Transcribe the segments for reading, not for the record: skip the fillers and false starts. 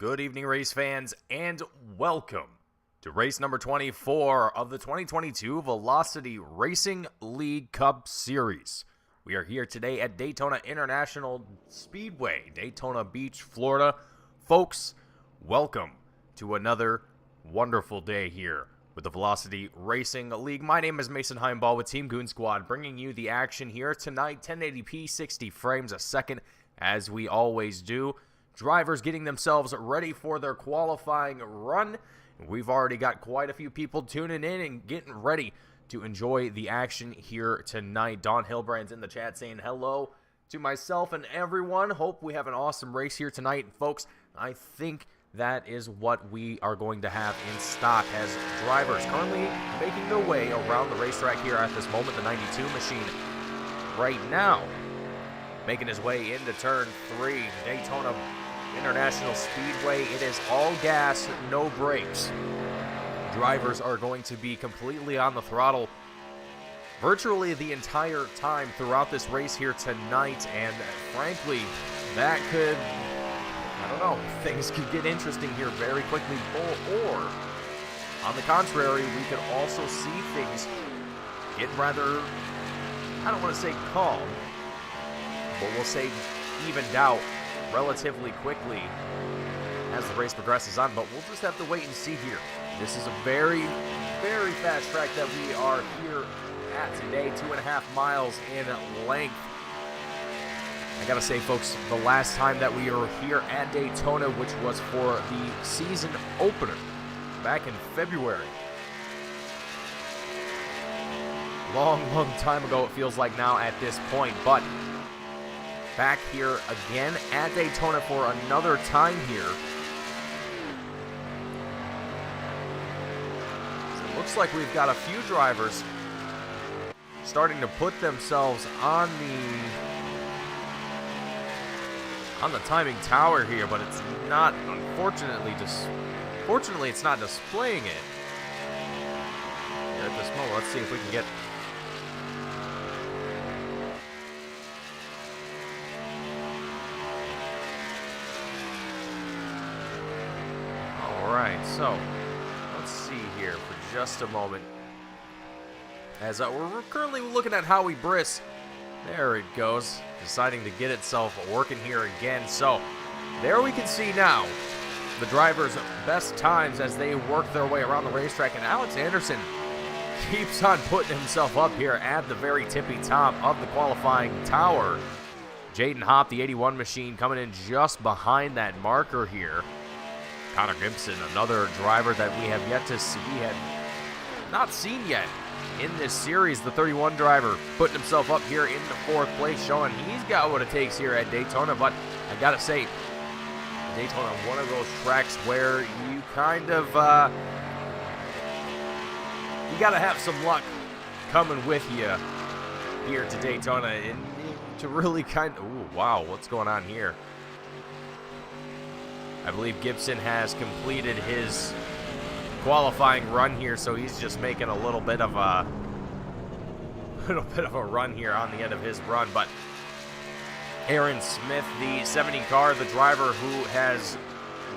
Good evening, race fans, and welcome to race number 24 of the 2022 Velocity Racing League Cup Series. We are here today at Daytona International Speedway, Daytona Beach, Florida. Folks, welcome to another wonderful day here with the Velocity Racing League. My name is Mason Heimball with Team Goon Squad, bringing you the action here tonight, 1080p, 60 frames a second, as we always do. Drivers getting themselves ready for their qualifying run. We've already got quite a few people tuning in and getting ready to enjoy the action here tonight. Don Hilbrand's in the chat saying hello to myself and everyone. Hope we have an awesome race here tonight. Folks, I think that is what we are going to have in stock as drivers currently making their way around the racetrack here at this moment. The 92 machine right now making his way into turn 3, Daytona International Speedway. It is all gas, no brakes. Drivers are going to be completely on the throttle virtually the entire time throughout this race here tonight, and frankly, that could, I don't know, things could get interesting here very quickly, or on the contrary, we could also see things get rather, I don't want to say calm, but we'll say evened out relatively quickly as the race progresses on, but we'll just have to wait and see here. This is a very, very fast track that we are here at today, 2.5 miles in length. I gotta say, folks, the last time that we were here at Daytona, which was for the season opener back in February, long time ago it feels like now at this point, but back here again at Daytona for another time here. So it looks like we've got a few drivers starting to put themselves on the timing tower here, but it's not, unfortunately, fortunately it's not displaying it here at this moment. Let's see if we can get so, let's see here for just a moment. As we're currently looking at Howie Briss. There it goes, deciding to get itself working here again. So, there we can see now the drivers' best times as they work their way around the racetrack. And Alex Anderson keeps on putting himself up here at the very tippy top of the qualifying tower. Jaden Hopp, the 81 machine, coming in just behind that marker here. Connor Gibson, another driver that we have yet to see, had not seen yet in this series. The 31 driver putting himself up here in the 4th place, showing he's got what it takes here at Daytona. But I gotta say, Daytona, one of those tracks where you kind of, you gotta have some luck coming with you here to Daytona and to really kind of, ooh, wow, what's going on here? I believe Gibson has completed his qualifying run here, so he's just making a little bit of a run here on the end of his run. But Aaron Smith, the 70 car, the driver who has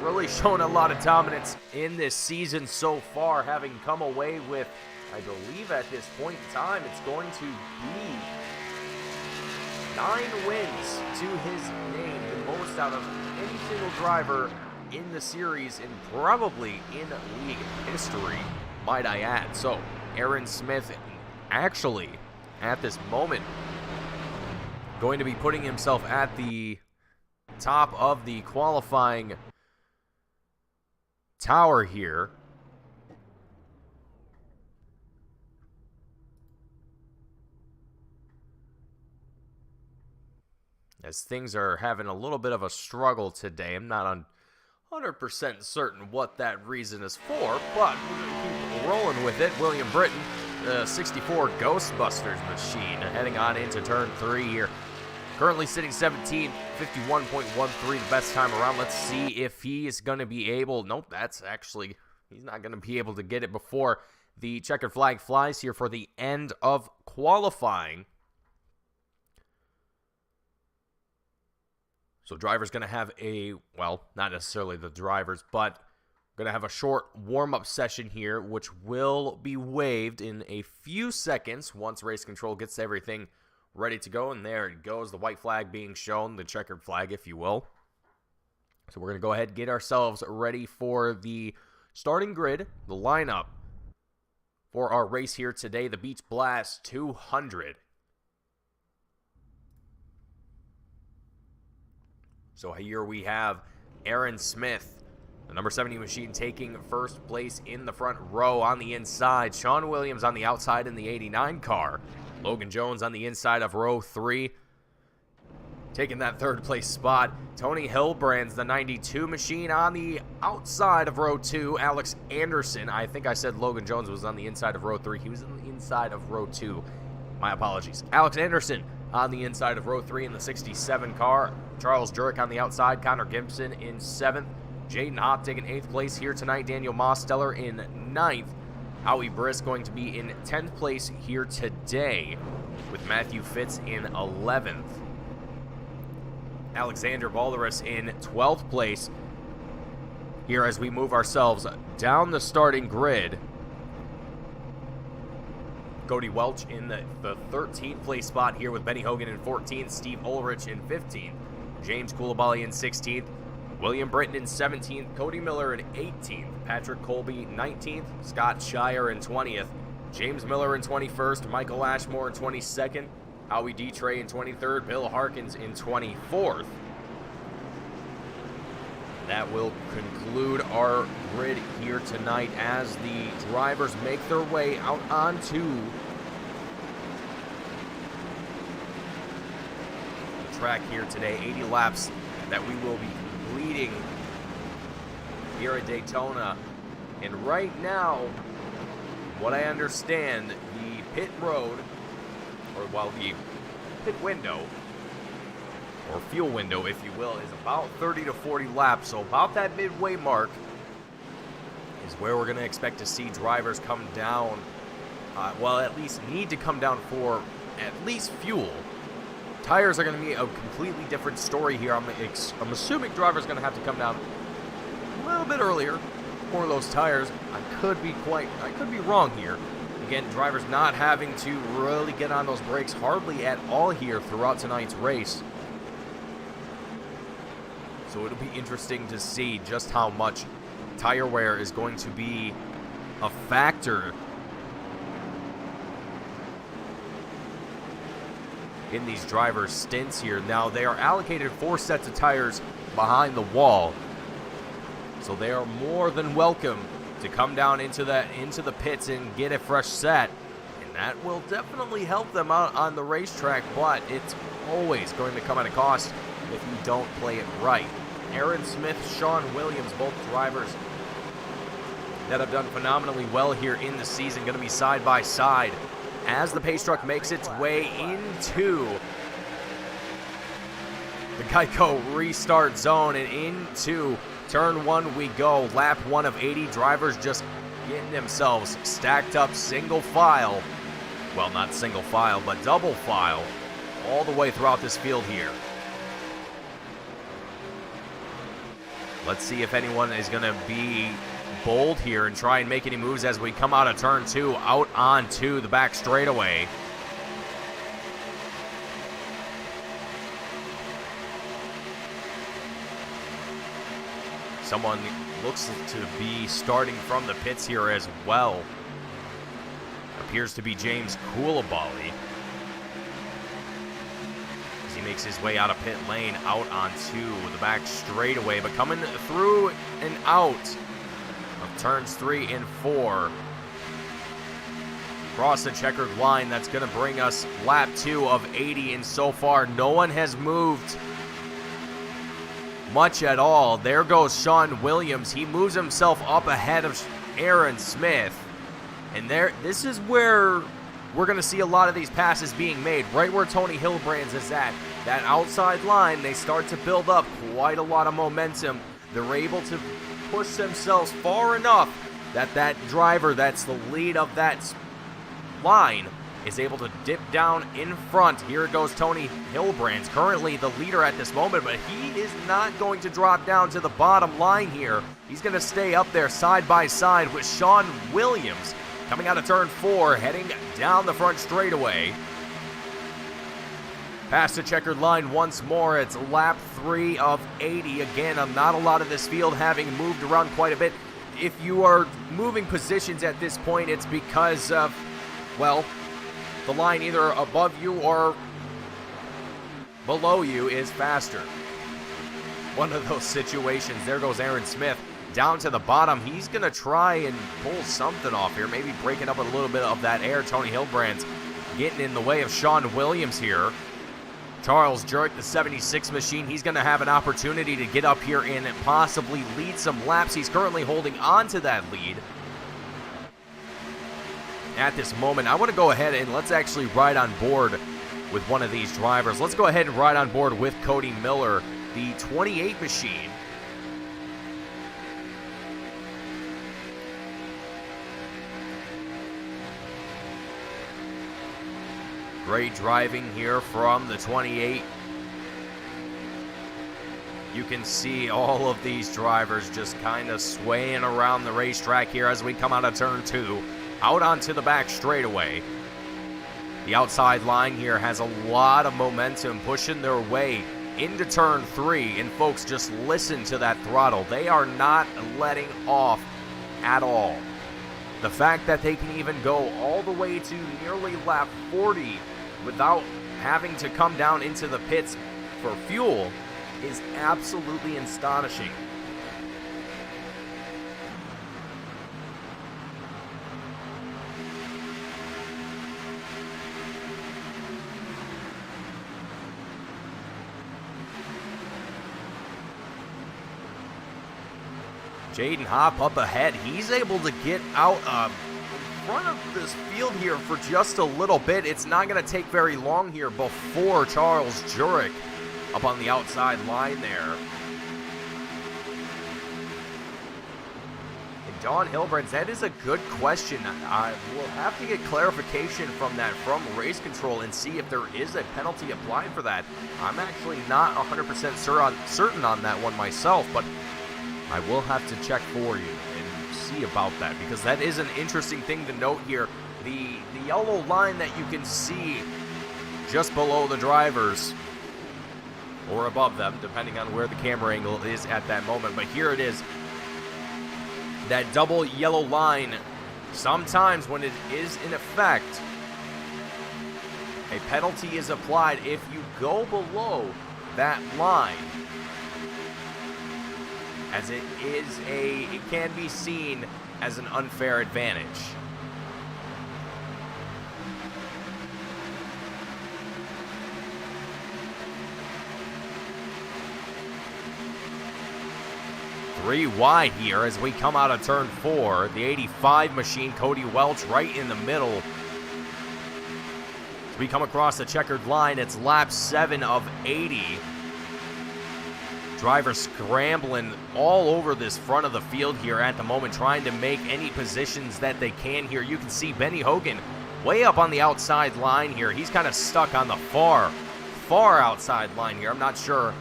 really shown a lot of dominance in this season so far, having come away with, I believe at this point in time, it's going to be 9 wins to his name, the most out of any single driver in the series and probably in league history, might I add. So, Aaron Smith actually, at this moment, going to be putting himself at the top of the qualifying tower here. As things are having a little bit of a struggle today. I'm not 100% certain what that reason is for, but we're going to keep rolling with it. William Britton, the 64 Ghostbusters machine, heading on into turn 3 here. Currently sitting 17, 51.13, the best time around. Let's see if he is going to be able, nope, that's actually, he's not going to be able to get it before the checkered flag flies here for the end of qualifying. So drivers going to have well, not necessarily the drivers, but going to have a short warm-up session here, which will be waived in a few seconds once race control gets everything ready to go. And there it goes, the white flag being shown, the checkered flag, if you will. So we're going to go ahead and get ourselves ready for the starting grid, the lineup for our race here today, the Beach Blast 200. So here we have Aaron Smith, the number 70 machine, taking first place in the front row on the inside. Sean Williams on the outside in the 89 car. Logan Jones on the inside of row 3, taking that third place spot. Tony Hilbrand's the 92 machine on the outside of row 2. Alex Anderson, I think I said Logan Jones was on the inside of row 3. He was on the inside of row 2. My apologies. Alex Anderson on the inside of row 3 in the 67 car. Charles Jurek on the outside. Connor Gibson in 7th. Jaden Hopp taking 8th place here tonight. Daniel Mosteller in 9th. Howie Brisk going to be in 10th place here today, with Matthew Fitz in 11th. Alexander Balderas in 12th place here as we move ourselves down the starting grid. Cody Welch in the 13th place spot here with Benny Hogan in 14th, Steve Ulrich in 15th, James Koulibaly in 16th, William Britton in 17th, Cody Miller in 18th, Patrick Colby 19th, Scott Shire in 20th, James Miller in 21st, Michael Ashmore in 22nd, Howie Detrey in 23rd, Bill Harkins in 24th. That will conclude our grid here tonight as the drivers make their way out onto the track here today. 80 laps that we will be completing here at Daytona. And right now, what I understand, the pit road, the pit window, or fuel window, if you will, is about 30 to 40 laps. So about that midway mark is where we're going to expect to see drivers come down. At least need to come down for at least fuel. Tires are going to be a completely different story here. I'm assuming drivers are going to have to come down a little bit earlier for those tires. I could be wrong here. Again, drivers not having to really get on those brakes hardly at all here throughout tonight's race. So it'll be interesting to see just how much tire wear is going to be a factor in these drivers' stints here. Now, they are allocated 4 sets of tires behind the wall, so they are more than welcome to come down into the pits and get a fresh set, and that will definitely help them out on the racetrack, but it's always going to come at a cost if you don't play it right. Aaron Smith, Sean Williams, both drivers that have done phenomenally well here in the season, going to be side by side as the pace truck makes its way into the Geico restart zone and into turn 1 we go. Lap 1 of 80. Drivers just getting themselves stacked up single file. Well, not single file, but double file all the way throughout this field here. Let's see if anyone is going to be bold here and try and make any moves as we come out of turn 2 out onto the back straightaway. Someone looks to be starting from the pits here as well. Appears to be James Koulibaly, as he makes his way out of pit lane out onto the back straightaway, but coming through and out of turns 3 and 4. Across the checkered line, that's going to bring us lap 2 of 80, and so far no one has moved much at all. There goes Sean Williams. He moves himself up ahead of Aaron Smith. And this is where we're going to see a lot of these passes being made, right where Tony Hilbrand's is at. That outside line, they start to build up quite a lot of momentum. They're able to push themselves far enough that that driver that's the lead of that line is able to dip down in front. Here goes Tony Hilbrand's currently the leader at this moment, but he is not going to drop down to the bottom line here. He's going to stay up there side by side with Sean Williams coming out of turn 4, heading down the front straightaway. Past the checkered line once more. It's lap 3 of 80. Again, not a lot of this field having moved around quite a bit. If you are moving positions at this point, it's because of, well, the line either above you or below you is faster. One of those situations. There goes Aaron Smith down to the bottom. He's going to try and pull something off here, maybe breaking up a little bit of that air. Tony Hilbrand's getting in the way of Sean Williams here. Charles Jurek, the 76 machine, he's going to have an opportunity to get up here and possibly lead some laps. He's currently holding on to that lead at this moment. I want to go ahead and let's actually ride on board with one of these drivers. Let's go ahead and ride on board with Cody Miller, the 28 machine. Great driving here from the 28. You can see all of these drivers just kind of swaying around the racetrack here as we come out of turn 2, out onto the back straightaway. The outside line here has a lot of momentum pushing their way into turn 3, and folks, just listen to that throttle. They are not letting off at all. The fact that they can even go all the way to nearly lap 40 without having to come down into the pits for fuel is absolutely astonishing. Jaden Hopp up ahead. He's able to get out in front of this field here for just a little bit. It's not going to take very long here before Charles Jurek up on the outside line there. And Don Hilbrand, that is a good question. I will have to get clarification from that from race control and see if there is a penalty applied for that. I'm actually not 100% certain on that one myself, but I will have to check for you and see about that, because that is an interesting thing to note here. The yellow line that you can see just below the drivers, or above them, depending on where the camera angle is at that moment. But here it is, that double yellow line. Sometimes when it is in effect, a penalty is applied if you go below that line, as it can be seen as an unfair advantage. Three wide here as we come out of turn 4. The 85 machine, Cody Welch, right in the middle. As we come across the checkered line, it's lap 7 of 80. Drivers scrambling all over this front of the field here at the moment, trying to make any positions that they can here. You can see Benny Hogan way up on the outside line here. He's kind of stuck on the far outside line here. I'm not sure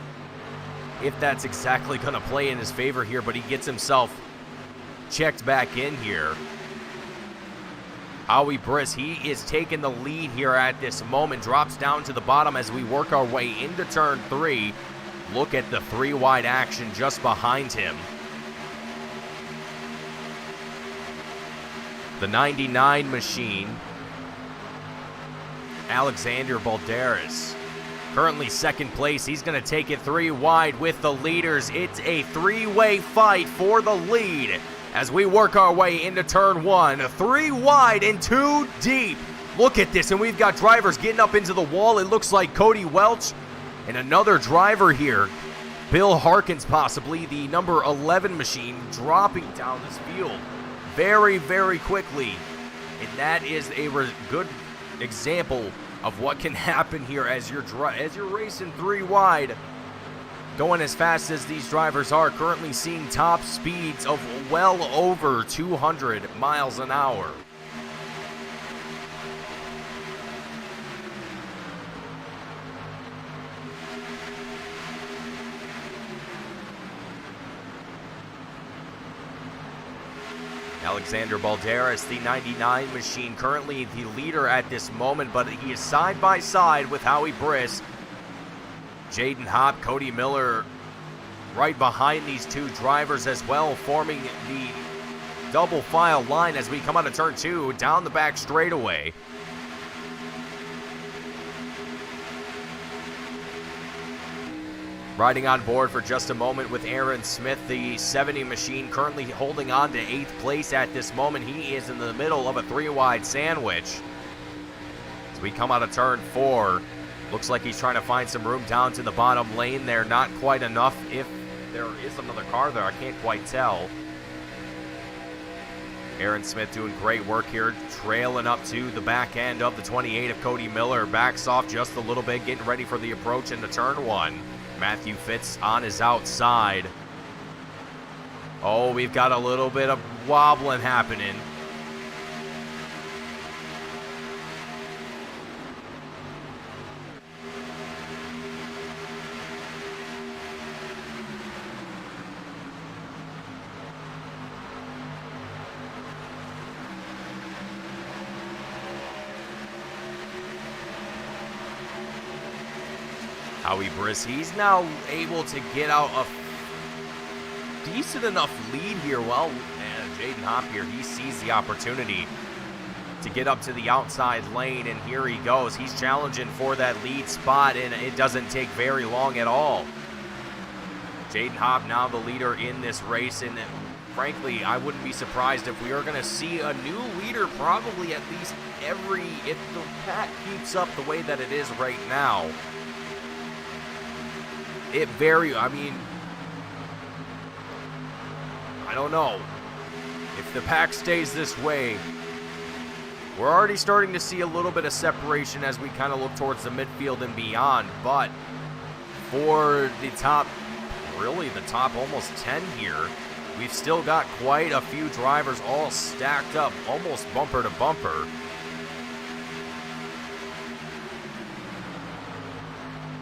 if that's exactly going to play in his favor here, but he gets himself checked back in here. Howie Briss, he is taking the lead here at this moment, drops down to the bottom as we work our way into turn 3. Look at the 3 wide action just behind him. The 99 machine, Alexander Balderas, currently second place. He's going to take it 3 wide with the leaders. It's a 3-way fight for the lead as we work our way into turn 1. 3 wide and 2 deep. Look at this, and we've got drivers getting up into the wall. It looks like Cody Welch and another driver here, Bill Harkins possibly, the number 11 machine, dropping down this field very, very quickly. And that is a good example of what can happen here as you're racing 3 wide, going as fast as these drivers are, currently seeing top speeds of well over 200 miles an hour. Alexander Balderas, the 99 machine, currently the leader at this moment, but he is side by side with Howie Briss. Jaden Hopp, Cody Miller right behind these two drivers as well, forming the double file line as we come out of turn 2 down the back straightaway. Riding on board for just a moment with Aaron Smith, the 70 machine, currently holding on to 8th place at this moment. He is in the middle of a 3-wide sandwich. As we come out of turn 4, looks like he's trying to find some room down to the bottom lane there. Not quite enough. If there is another car there, I can't quite tell. Aaron Smith doing great work here, trailing up to the back end of the 28 of Cody Miller. Backs off just a little bit, getting ready for the approach into turn 1. Matthew Fitz on his outside. Oh, we've got a little bit of wobbling happening. Howie Briss, he's now able to get out a decent enough lead here. Well, Jaden Hopp here, he sees the opportunity to get up to the outside lane, and here he goes. He's challenging for that lead spot, and it doesn't take very long at all. Jaden Hopp now the leader in this race, and frankly, I wouldn't be surprised if we are going to see a new leader probably at least if the pack keeps up the way that it is right now. I don't know. If the pack stays this way, we're already starting to see a little bit of separation as we kind of look towards the midfield and beyond. But for the top almost 10 here, we've still got quite a few drivers all stacked up, almost bumper to bumper.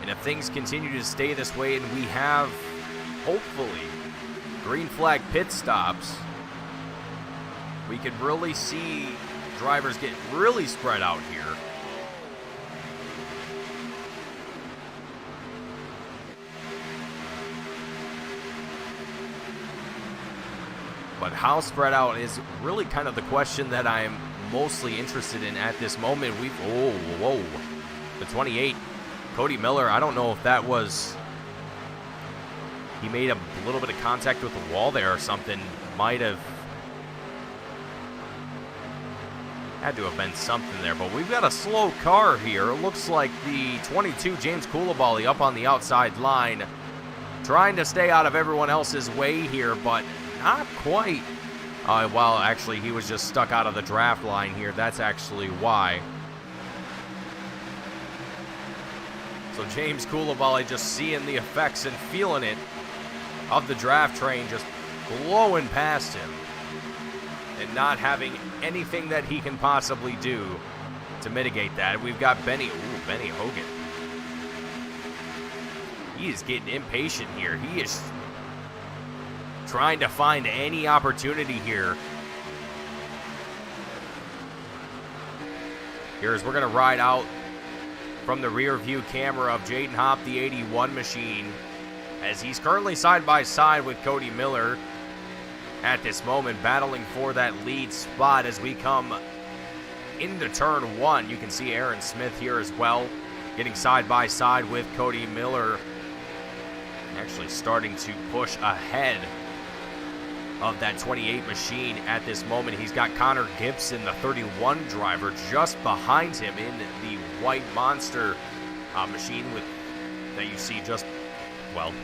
And if things continue to stay this way and we have, hopefully, green flag pit stops, we could really see drivers get really spread out here. But how spread out is really kind of the question that I'm mostly interested in at this moment. The 28. Cody Miller, I don't know if that was, he made a little bit of contact with the wall there or something. Might have had to have been something there, but we've got a slow car here. It looks like the 22, James Coulibaly, up on the outside line, trying to stay out of everyone else's way here, but not quite. Well, actually, he was just stuck out of the draft line here. That's actually why. So James Coulibaly just seeing the effects and feeling it of the draft train just blowing past him and not having anything that he can possibly do to mitigate that. We've got Benny Hogan. He is getting impatient here. He is trying to find any opportunity here. Here's we're going to ride out from the rear view camera of Jaden Hopp, the 81 machine, as he's currently side by side with Cody Miller at this moment, battling for that lead spot as we come into turn 1. You can see Aaron Smith here as well, getting side by side with Cody Miller, actually starting to push ahead of that 28 machine at this moment. He's got Connor Gibson, the 31 driver, just behind him in the white monster machine that you see just, well,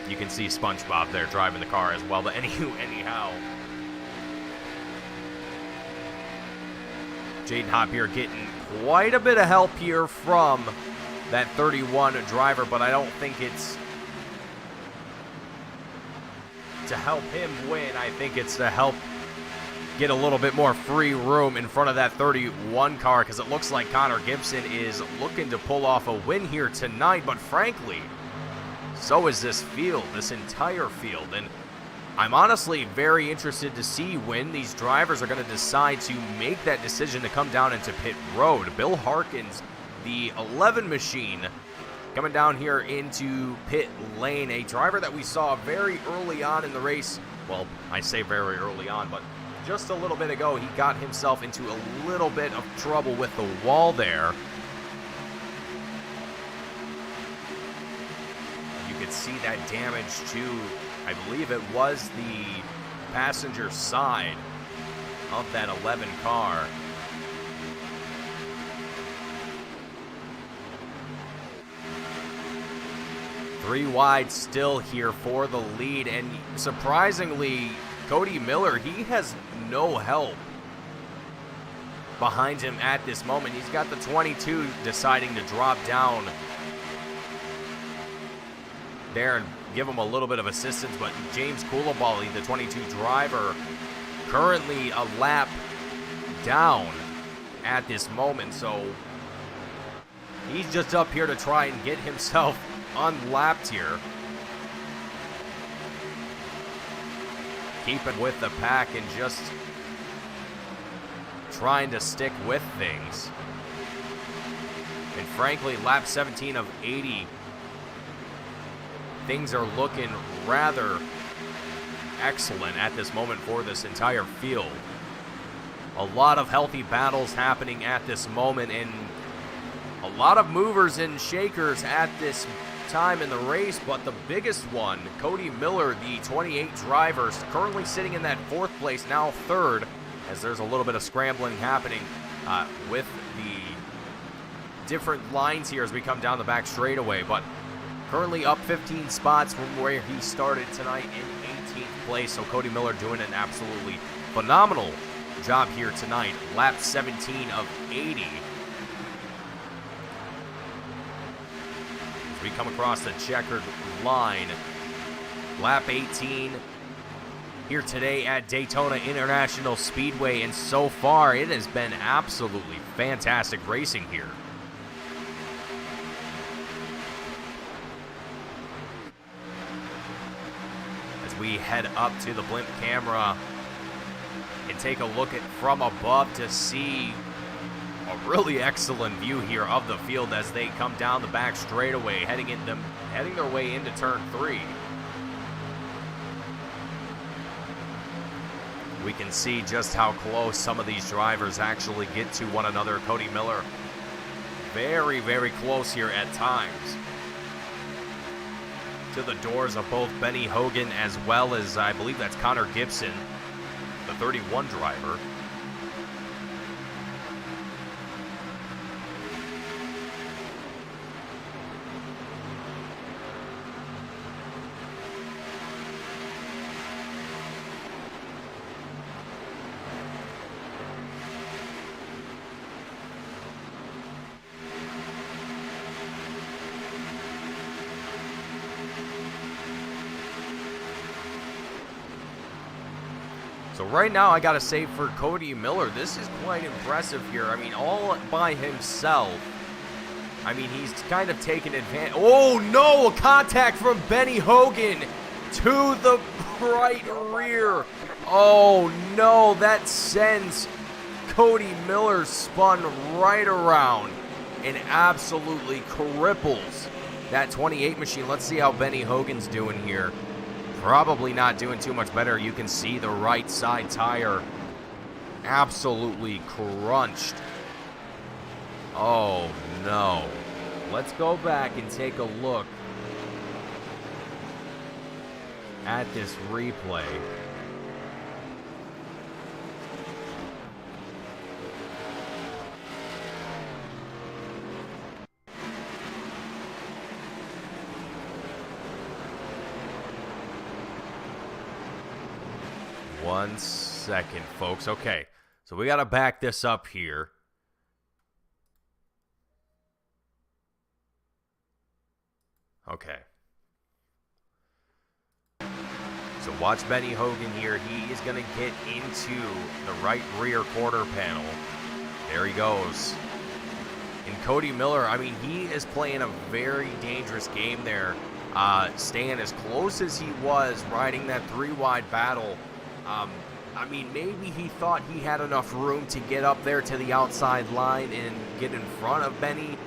you can see SpongeBob there driving the car as well. But anyhow, Jaden Hopp here getting quite a bit of help here from that 31 driver, but I don't think it's to help him win. I think it's to help get a little bit more free room in front of that 31 car, because it looks like Connor Gibson is looking to pull off a win here tonight, but frankly, so is this field, this entire field. And I'm honestly very interested to see when these drivers are going to decide to make that decision to come down into pit road. Bill Harkins, the 11 machine, coming down here into pit lane, a driver that we saw very early on in the race. Well, I say very early on, but just a little bit ago, he got himself into a little bit of trouble with the wall there. You could see that damage to, I believe it was the passenger side of that 11 car. Three wide still here for the lead, and surprisingly, Cody Miller, he has no help behind him at this moment. He's got the 22 deciding to drop down there and give him a little bit of assistance, but James Coulibaly, the 22 driver, currently a lap down at this moment, so he's just up here to try and get himself unlapped here. Keeping with the pack and just trying to stick with things. And frankly, lap 17 of 80, things are looking rather excellent at this moment for this entire field. A lot of healthy battles happening at this moment, and a lot of movers and shakers at this time in the race, but the biggest one, Cody Miller, the 28 driver, currently sitting in that fourth place, now third, as there's a little bit of scrambling happening with the different lines here as we come down the back straightaway, but currently up 15 spots from where he started tonight in 18th place. So Cody Miller doing an absolutely phenomenal job here tonight. Lap 17 of 80. As we come across the checkered line, lap 18 here today at Daytona International Speedway, and so far it has been absolutely fantastic racing here. We head up to the blimp camera and take a look at from above to see a really excellent view here of the field as they come down the back straightaway, heading their way into turn 3. We can see just how close some of these drivers actually get to one another. Cody Miller very, very close here at times to the doors of both Benny Hogan as well as, I believe that's Connor Gibson, the 31 driver. So right now, I gotta say, for Cody Miller, this is quite impressive here. I mean, all by himself. I mean, he's kind of taken advantage. Oh no, a contact from Benny Hogan to the right rear. Oh no, that sends Cody Miller spun right around and absolutely cripples that 28 machine. Let's see how Benny Hogan's doing here. Probably not doing too much better. You can see the right side tire absolutely crunched. Oh no. Let's go back and take a look at this replay. One second, folks. Okay, so we got to back this up here. Okay. So watch Benny Hogan here. He is going to get into the right rear quarter panel. There he goes. And Cody Miller, I mean, he is playing a very dangerous game there staying as close as he was, riding that 3-wide battle. I mean, maybe he thought he had enough room to get up there to the outside line and get in front of Benny.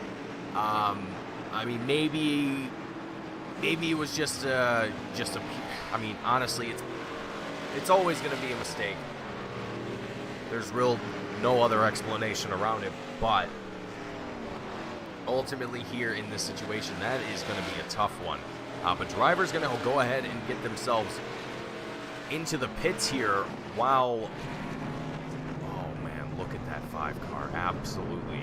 I mean, maybe it was just a. I mean, honestly, it's always going to be a mistake. There's no other explanation around it, but ultimately here in this situation, that is going to be a tough one. But driver's going to go ahead and get themselves into the pits here while, oh man, look at that 5 car. Absolutely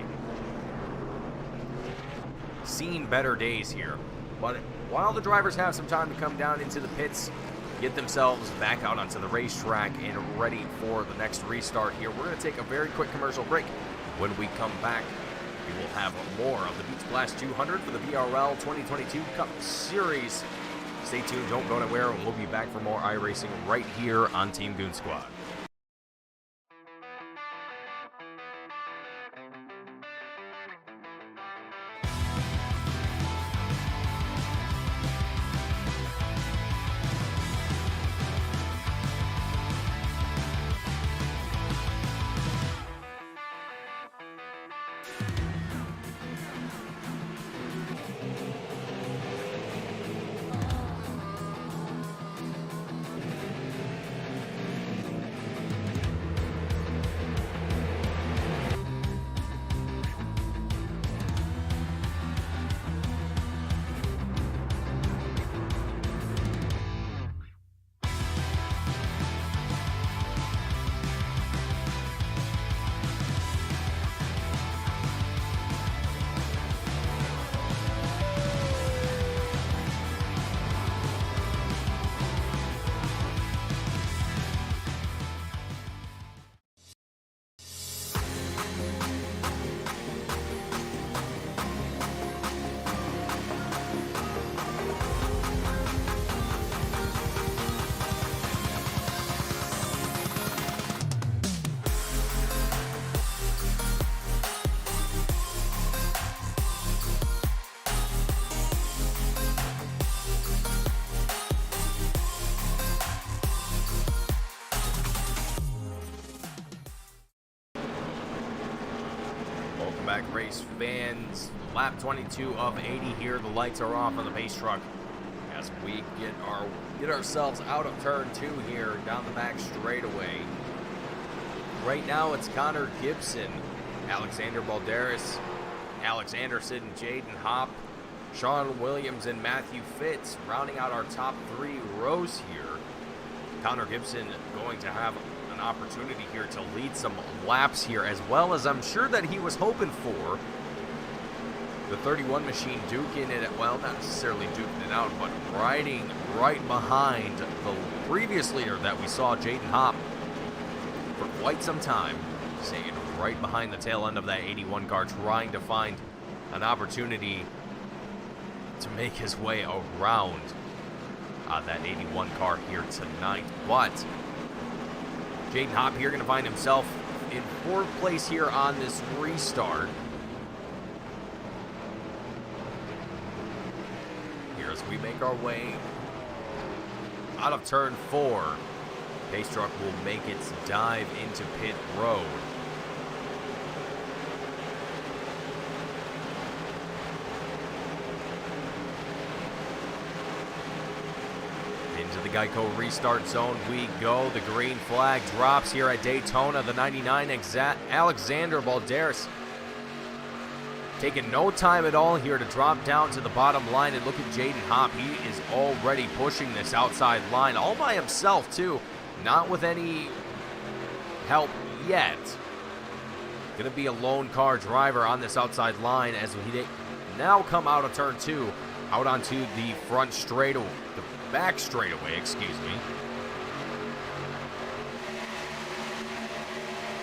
seen better days here. But while the drivers have some time to come down into the pits, get themselves back out onto the racetrack and ready for the next restart here, we're going to take a very quick commercial break. When we come back, we will have more of the Beach Blast 200 for the VRL 2022 Cup Series. Stay tuned, don't go anywhere. We'll be back for more iRacing right here on Team Goon Squad. Back, race fans. Lap 22 of 80 here. The lights are off on the pace truck as we get ourselves out of turn 2 here down the back straightaway. Right now it's Connor Gibson, Alexander Balderas, Alex Anderson, Jaden Hopp, Sean Williams, and Matthew Fitz rounding out our top 3 rows here. Connor Gibson going to have an opportunity here to lead some laps here, as well as I'm sure that he was hoping for the 31 machine duking it, well, not necessarily duking it out, but riding right behind the previous leader that we saw, Jaden Hopp, for quite some time, staying right behind the tail end of that 81 car, trying to find an opportunity to make his way around that 81 car here tonight. But Jaden Hopp here going to find himself in 4th place here on this restart. Here as we make our way out of turn 4, pace truck will make its dive into pit road. Into the Geico restart zone we go. The green flag drops here at Daytona. The 99 Alexander Balderas taking no time at all here to drop down to the bottom line, and look at Jaden Hopp. He is already pushing this outside line all by himself too, not with any help yet. Gonna be a lone car driver on this outside line as we now come out of turn 2, out onto the front straightaway, the back straightaway, excuse me.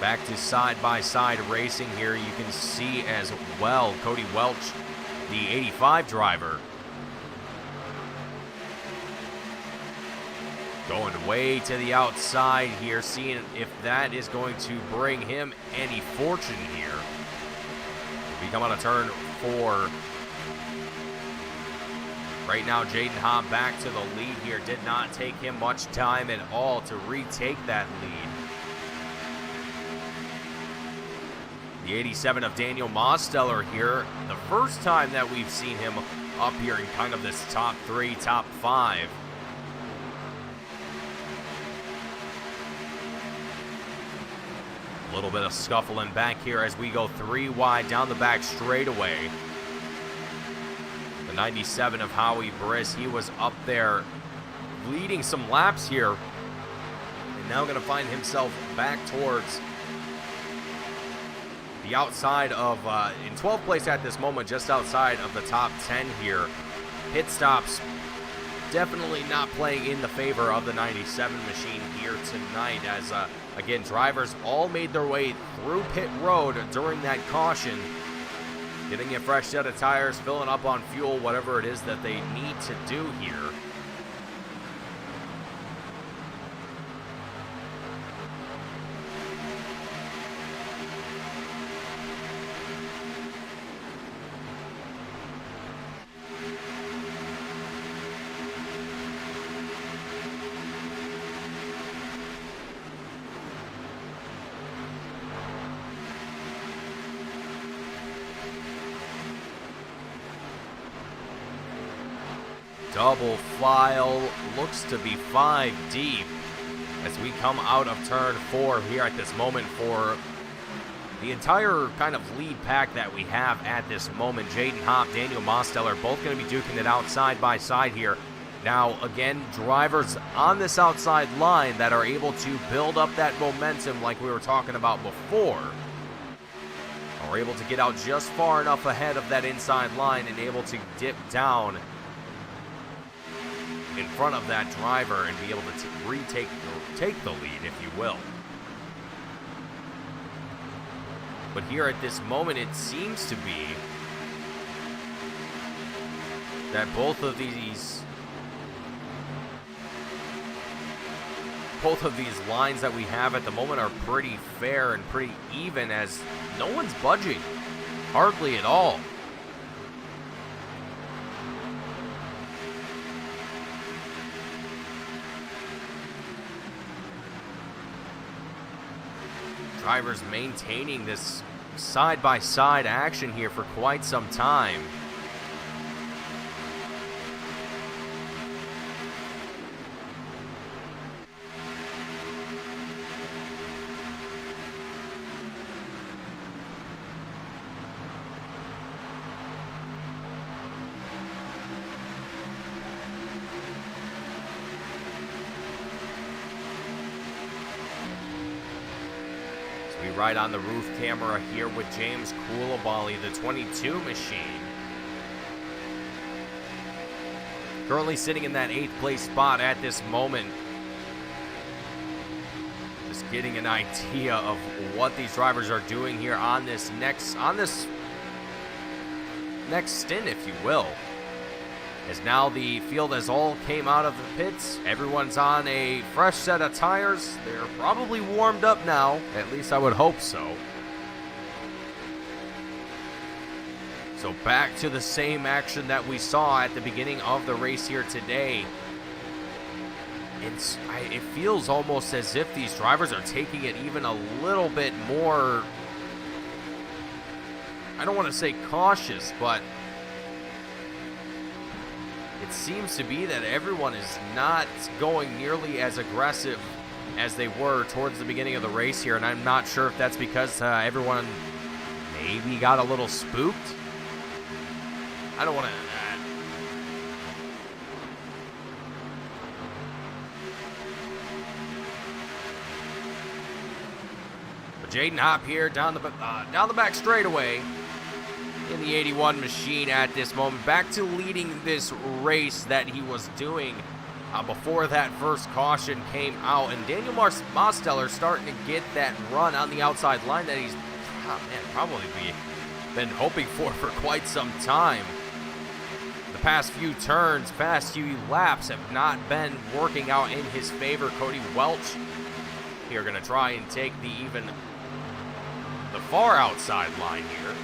Back to side-by-side racing here. You can see as well Cody Welch, the 85 driver, going way to the outside here, seeing if that is going to bring him any fortune here. We come on a turn 4. Right now, Jaden Hobb back to the lead here. Did not take him much time at all to retake that lead. The 87 of Daniel Mosteller here. The first time that we've seen him up here in kind of this top 3, top 5. A little bit of scuffling back here as we go 3 wide down the back straightaway. The 97 of Howie Briss, he was up there leading some laps here. And now going to find himself back towards the outside of, in 12th place at this moment, just outside of the top 10 here. Pit stops definitely not playing in the favor of the 97 machine here tonight, as again, drivers all made their way through pit road during that caution, getting a fresh set of tires, filling up on fuel, whatever it is that they need to do here. Double file, looks to be 5 deep as we come out of turn 4 here at this moment for the entire kind of lead pack that we have at this moment. Jaden Hobb, Daniel Mosteller, both going to be duking it out side by side here. Now, again, drivers on this outside line that are able to build up that momentum like we were talking about before are able to get out just far enough ahead of that inside line and able to dip down in front of that driver and be able to take the lead, if you will. But here at this moment, it seems to be that both of these lines that we have at the moment are pretty fair and pretty even, as no one's budging, hardly at all. Drivers maintaining this side-by-side action here for quite some time. Right on the roof camera here with James Coulibaly, the 22 machine. Currently sitting in that 8th place spot at this moment. Just getting an idea of what these drivers are doing here on this next stint, if you will. As now the field has all came out of the pits. Everyone's on a fresh set of tires. They're probably warmed up now. At least I would hope so. So back to the same action that we saw at the beginning of the race here today. It feels almost as if these drivers are taking it even a little bit more, I don't want to say cautious, but it seems to be that everyone is not going nearly as aggressive as they were towards the beginning of the race here, and I'm not sure if that's because everyone maybe got a little spooked. I don't want to... But Jaden Hobb here down the back straightaway in the 81 machine at this moment, back to leading this race that he was doing before that first caution came out. And Daniel Mosteller starting to get that run on the outside line that he's probably been hoping for quite some time. The past few turns, past few laps have not been working out in his favor. Cody Welch here going to try and take the far outside line here.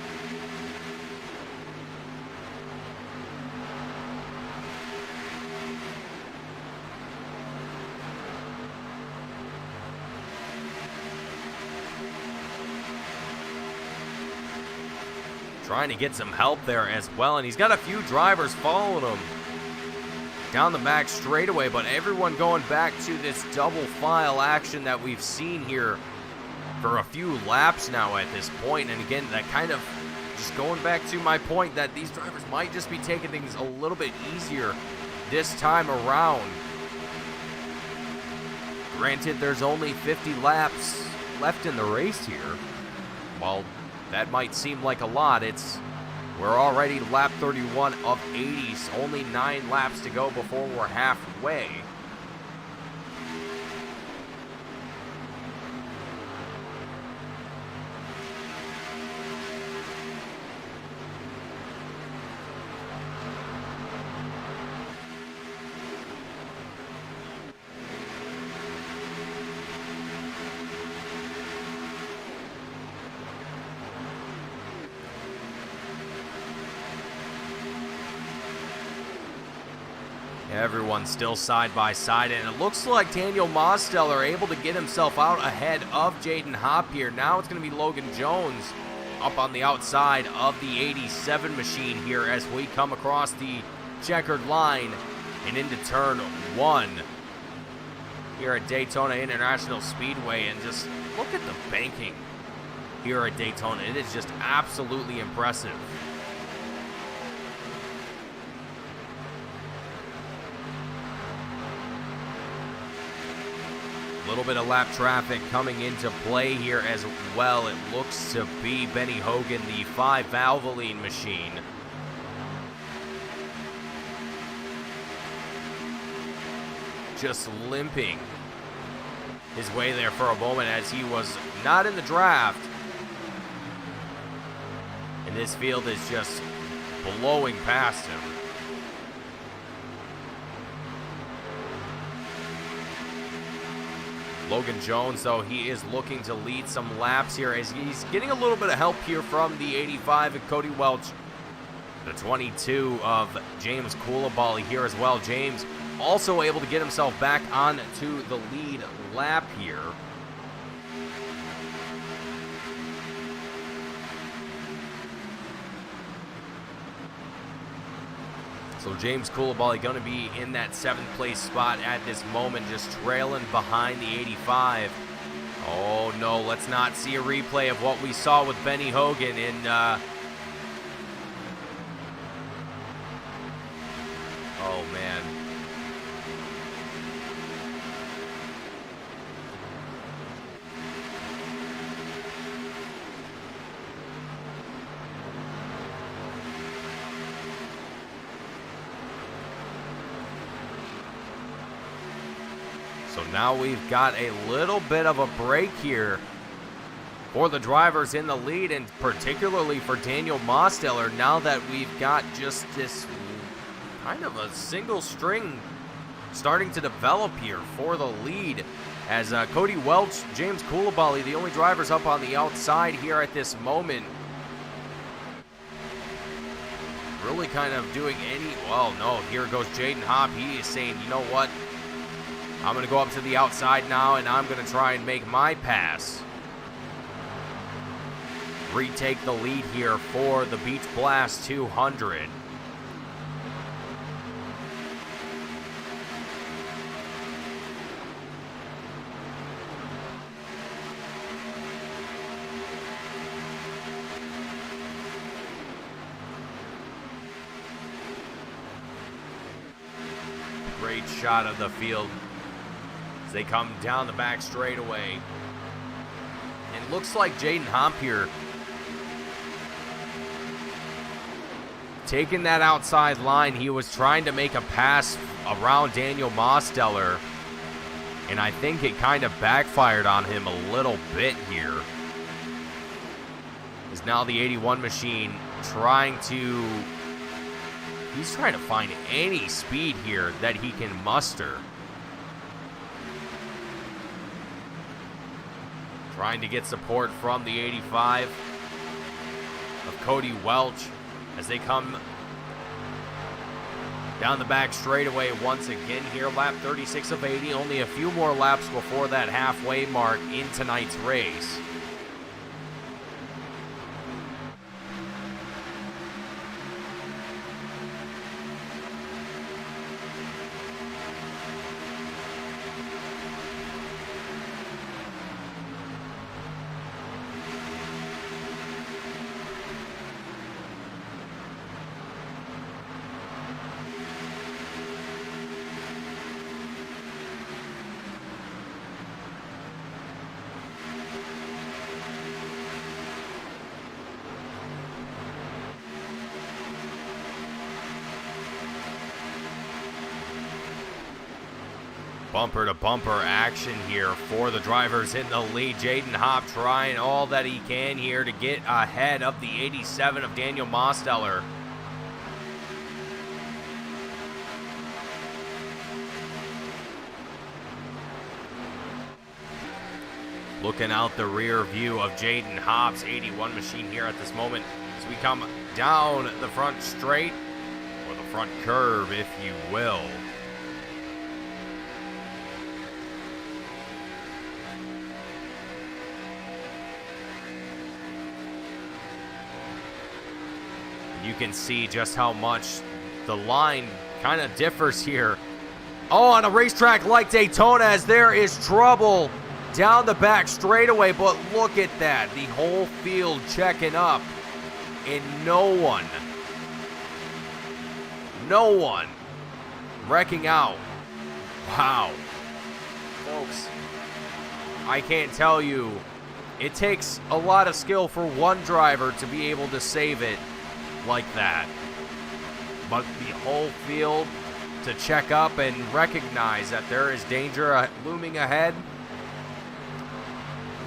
trying to get some help there as well, and he's got a few drivers following him down the back straightaway, but everyone going back to this double file action that we've seen here for a few laps now at this point. And again, that kind of just going back to my point that these drivers might just be taking things a little bit easier this time around. Granted, there's only 50 laps left in the race here. While that might seem like a lot, we're already lap 31 of 80s, only 9 laps to go before we're halfway. Everyone's still side by side, and it looks like Daniel Mosteller able to get himself out ahead of Jaden Hopp here. Now it's going to be Logan Jones up on the outside of the 87 machine here as we come across the checkered line and into turn 1 here at Daytona International Speedway. And just look at the banking here at Daytona. It is just absolutely impressive. A little bit of lap traffic coming into play here as well. It looks to be Benny Hogan, the 5 Valvoline machine. Just limping his way there for a moment as he was not in the draft. And this field is just blowing past him. Logan Jones, though, he is looking to lead some laps here as he's getting a little bit of help here from the 85 of Cody Welch. The 22 of James Coulibaly here as well. James also able to get himself back onto the lead lap here. So James Coulibaly going to be in that 7th place spot at this moment, just trailing behind the 85. Oh no, let's not see a replay of what we saw with Benny Hogan in oh man. So now we've got a little bit of a break here for the drivers in the lead, and particularly for Daniel Mosteller, now that we've got just this kind of a single string starting to develop here for the lead as Cody Welch, James Coulibaly, the only drivers up on the outside here at this moment. Really kind of doing well, no, here goes Jaden Hopp. He is saying, you know what? I'm going to go up to the outside now, and I'm going to try and make my pass. Retake the lead here for the Beach Blast 200. Great shot of the field. They come down the back straightaway. It looks like Jaden Hopp here taking that outside line. He was trying to make a pass around Daniel Mosteller, and I think it kind of backfired on him a little bit here. Is now the 81 machine he's trying to find any speed here that he can muster. Trying to get support from the 85 of Cody Welch as they come down the back straightaway once again here. Lap 36 of 80. Only a few more laps before that halfway mark in tonight's race. bumper-to-bumper action here for the drivers in the lead. Jaden Hopp trying all that he can here to get ahead of the 87 of Daniel Mosteller. Looking out the rear view of Jaden Hopp's 81 machine here at this moment as we come down the front straight, or the front curve, if you will. You can see just how much the line kind of differs here. Oh, on a racetrack like Daytona, as there is trouble down the back straightaway, but look at that. The whole field checking up, and no one wrecking out. Wow. Folks, I can't tell you. It takes a lot of skill for one driver to be able to save it like that. But the whole field to check up and recognize that there is danger looming ahead.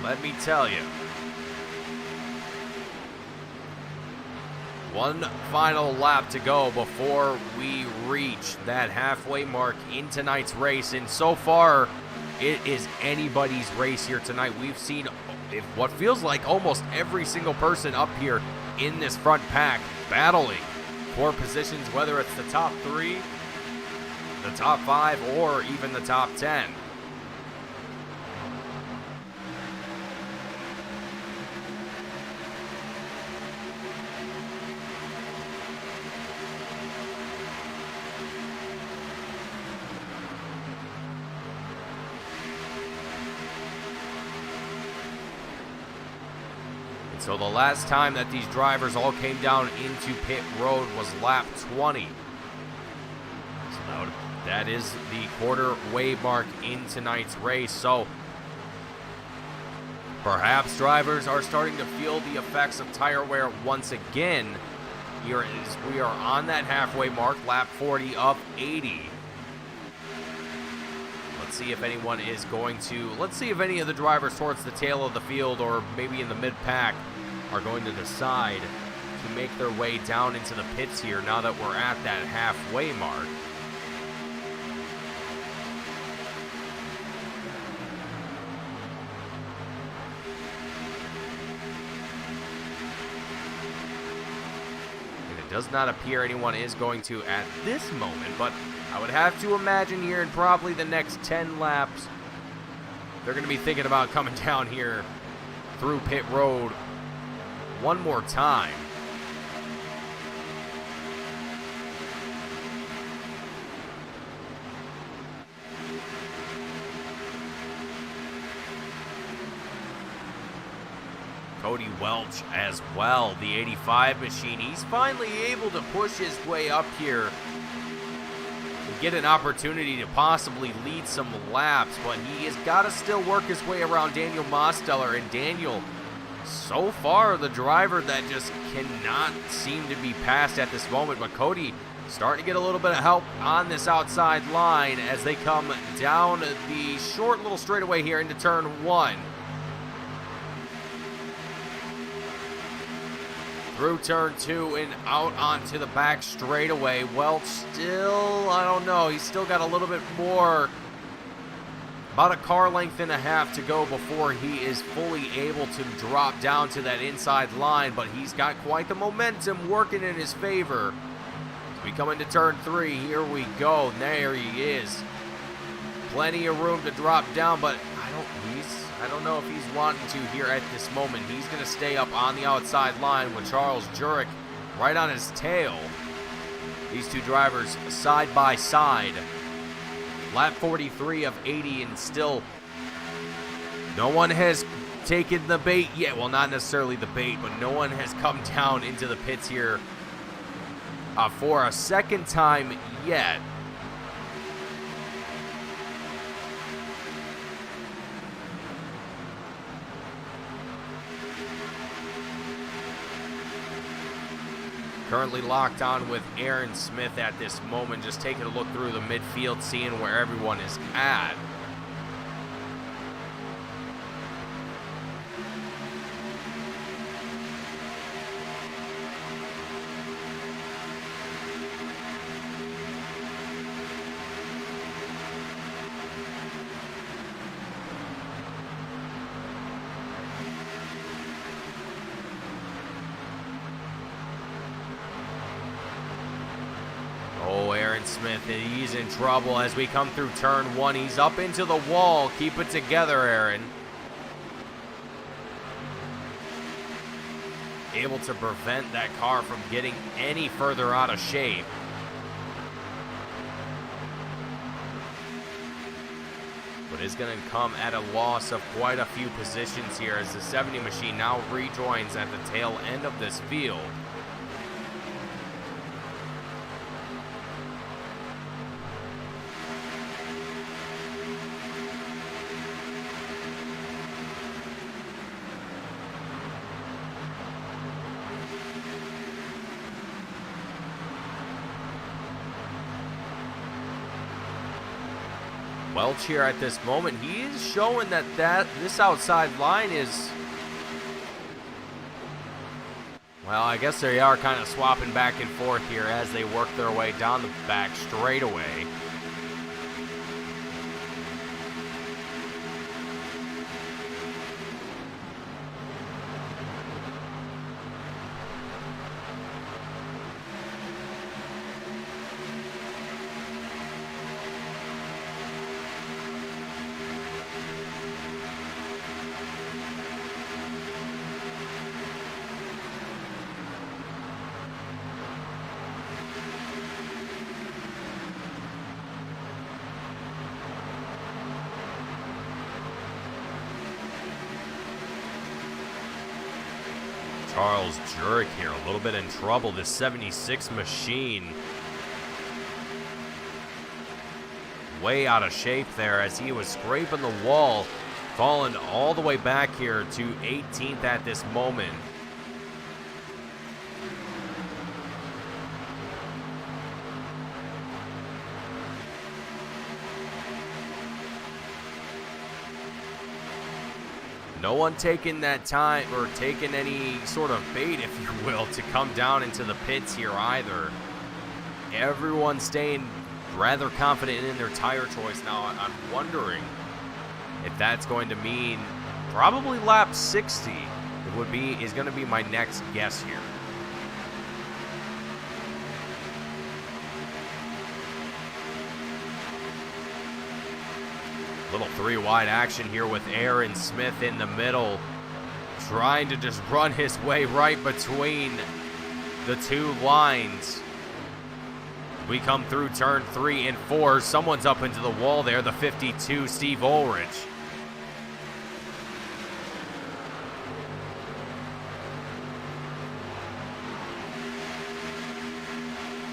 Let me tell you. One final lap to go before we reach that halfway mark in tonight's race. And so far, it is anybody's race here tonight. We've seen what feels like almost every single person up here in this front pack battling for positions, whether it's the top 3, the top 5, or even the top 10. So the last time that these drivers all came down into pit road was lap 20. So that is the quarter way mark in tonight's race. So perhaps drivers are starting to feel the effects of tire wear once again. Here is we are on that halfway mark, lap 40 of 80. Let's see if anyone is going to, let's see if any of the drivers towards the tail of the field or maybe in the mid-pack are going to decide to make their way down into the pits here now that we're at that halfway mark. And it does not appear anyone is going to at this moment, but I would have to imagine here in probably the next 10 laps, they're going to be thinking about coming down here through pit road one more time. Cody Welch as well, the 85 machine. He's finally able to push his way up here and get an opportunity to possibly lead some laps, but he has got to still work his way around Daniel Mosteller, and Daniel, so far, the driver that just cannot seem to be passed at this moment. But Cody starting to get a little bit of help on this outside line as they come down the short little straightaway here into turn 1. Through turn 2 and out onto the back straightaway. Welch still, I don't know, he's still got a little bit more. About a car length and a half to go before he is fully able to drop down to that inside line, but he's got quite the momentum working in his favor. As we come into turn 3, here we go. There he is. Plenty of room to drop down, but I don't know if he's wanting to here at this moment. He's going to stay up on the outside line with Charles Jurek right on his tail. These two drivers side by side. Lap 43 of 80, and still no one has taken the bait yet. Well, not necessarily the bait, but no one has come down into the pits here for a second time yet. Currently locked on with Aaron Smith at this moment, just taking a look through the midfield, seeing where everyone is at. Oh, Aaron Smith, he's in trouble as we come through turn one. He's up into the wall. Keep it together, Aaron. Able to prevent that car from getting any further out of shape. But it's going to come at a loss of quite a few positions here as the 70 machine now rejoins at the tail end of this field. Welch here at this moment, he is showing that this outside line is, well, I guess they are kind of swapping back and forth here as they work their way down the back straightaway. Charles Jurek here, a little bit in trouble. This 76 machine way out of shape there as he was scraping the wall, falling all the way back here to 18th at this moment. No one taking that time or taking any sort of bait, if you will, to come down into the pits here either. Everyone staying rather confident in their tire choice now. I'm wondering if that's going to mean probably lap 60 is going to be my next guess here. Little three-wide action here with Aaron Smith in the middle, trying to just run his way right between the two lines. We come through turn 3 and 4. Someone's up into the wall there, the 52, Steve Ulrich.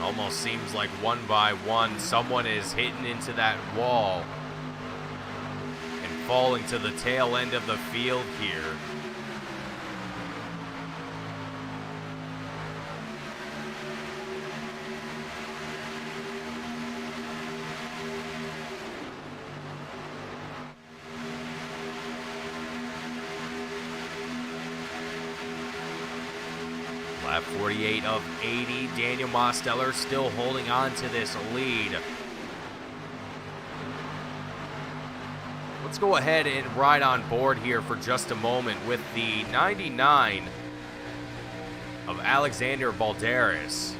Almost seems like one by one, someone is hitting into that wall. Falling to the tail end of the field here. Lap 48 of 80. Daniel Mosteller still holding on to this lead. Let's go ahead and ride on board here for just a moment with the 99 of Alexander Balderas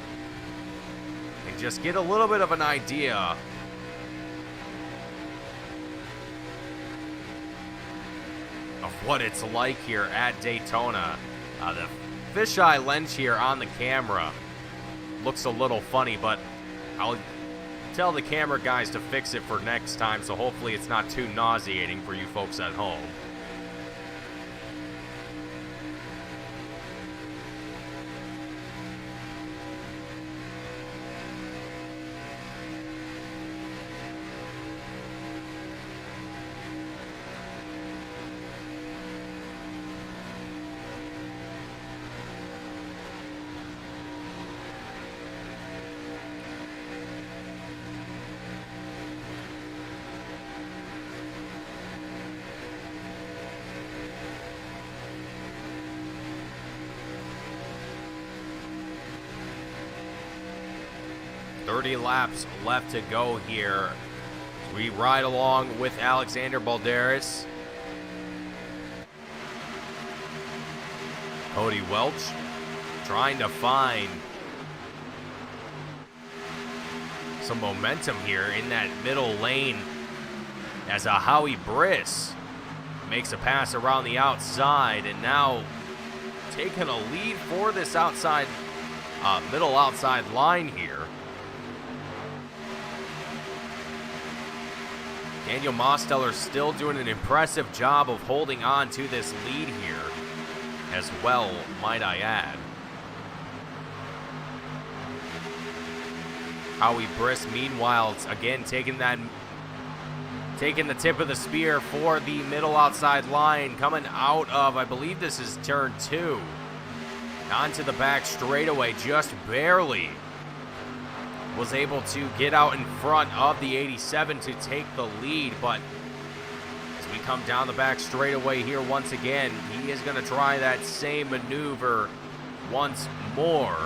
and just get a little bit of an idea of what it's like here at Daytona. The fisheye lens here on the camera looks a little funny, but I'll tell the camera guys to fix it for next time, so hopefully it's not too nauseating for you folks at home. 30 laps left to go here. We ride along with Alexander Balderas. Cody Welch trying to find some momentum here in that middle lane as a Howie Briss makes a pass around the outside, and now taking a lead for this outside, middle outside line here. Daniel Mosteller still doing an impressive job of holding on to this lead here as well, might I add. Howie Briss, meanwhile, again taking the tip of the spear for the middle outside line, coming out of, I believe this is turn 2, onto the back straightaway, just barely was able to get out in front of the 87 to take the lead. But as we come down the back straightaway here once again, he is going to try that same maneuver once more.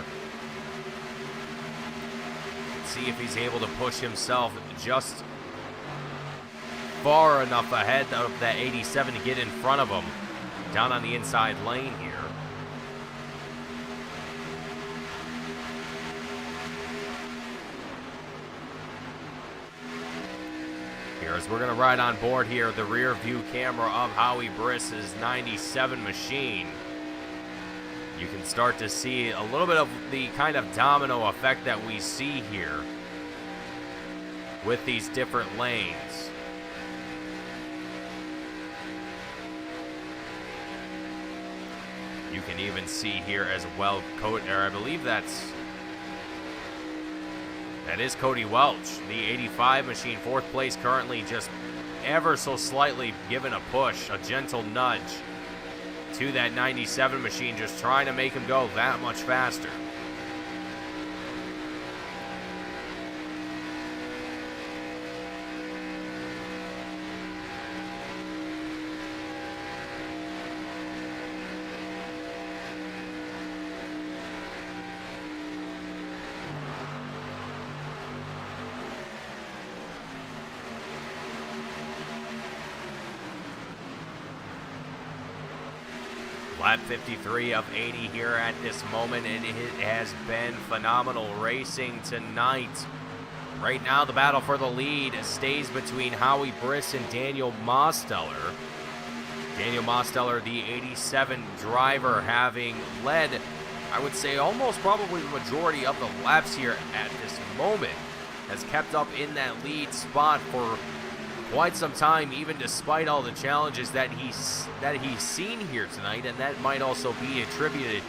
See if he's able to push himself just far enough ahead of that 87 to get in front of him down on the inside lane here. As we're going to ride on board here, the rear view camera of Howie Briss's 97 machine, you can start to see a little bit of the kind of domino effect that we see here with these different lanes. You can even see here as well, I believe that is Cody Welch, the 85 machine, 4th place currently, just ever so slightly given a push, a gentle nudge to that 97 machine, just trying to make him go that much faster. Lap 53 of 80 here at this moment, and it has been phenomenal racing tonight. Right now, the battle for the lead stays between Howie Briss and Daniel Mosteller. Daniel Mosteller, the 87 driver, having led, I would say, almost probably the majority of the laps here at this moment, has kept up in that lead spot for quite some time, even despite all the challenges that he's seen here tonight. And that might also be attributed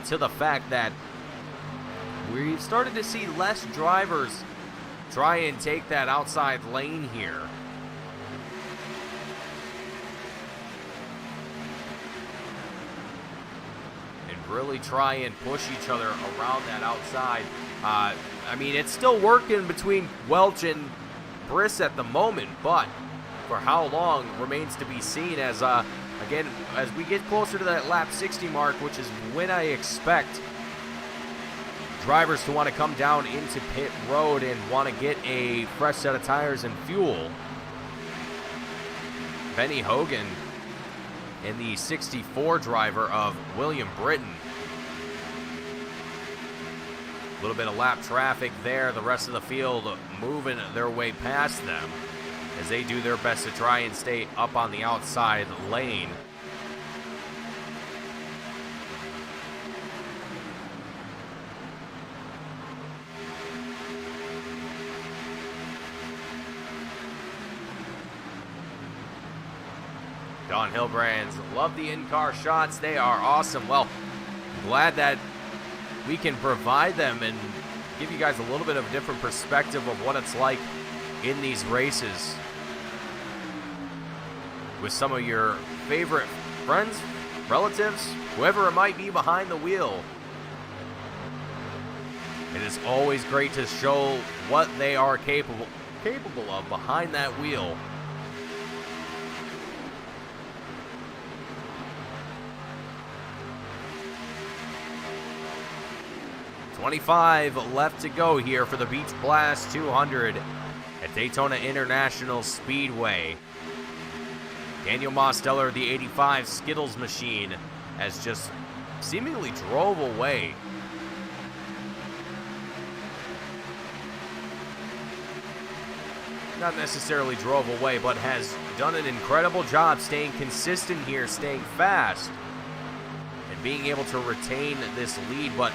to the fact that we've started to see less drivers try and take that outside lane here. And really try and push each other around that outside. I mean, it's still working between Welch and Briss at the moment, but for how long remains to be seen, as again, as we get closer to that lap 60 mark, which is when I expect drivers to want to come down into pit road and want to get a fresh set of tires and fuel. Benny Hogan and the 64 driver of William Britton. A little bit of lap traffic there. The rest of the field moving their way past them as they do their best to try and stay up on the outside lane. Don Hilbrands, love the in-car shots. They are awesome. Well, glad that we can provide them and give you guys a little bit of a different perspective of what it's like in these races with some of your favorite friends, relatives, whoever it might be behind the wheel. It is always great to show what they are capable of behind that wheel. 25 left to go here for the Beach Blast 200 at Daytona International Speedway. Daniel Mosteller, the 85 Skittles machine, has just seemingly drove away. Not necessarily drove away, but has done an incredible job staying consistent here, staying fast, and being able to retain this lead. But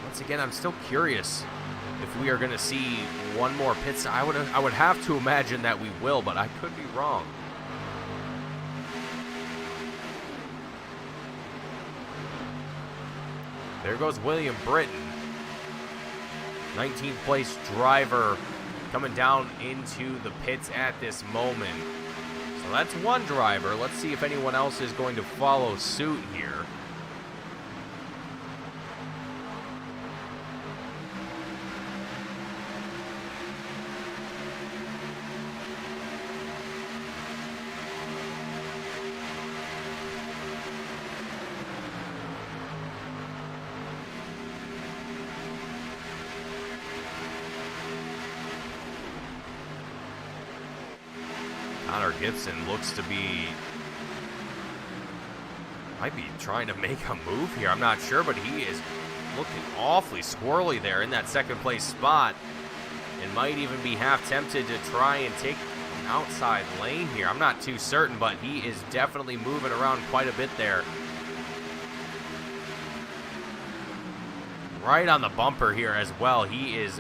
once again, I'm still curious if we are going to see one more pit stop. I would have to imagine that we will, but I could be wrong. There goes William Britton, 19th place driver, coming down into the pits at this moment. So that's one driver. Let's see if anyone else is going to follow suit here. Gibson looks to might be trying to make a move here. I'm not sure, but he is looking awfully squirrely there in that second place spot, and might even be half tempted to try and take an outside lane here. I'm not too certain, but he is definitely moving around quite a bit there. Right on the bumper here as well. He is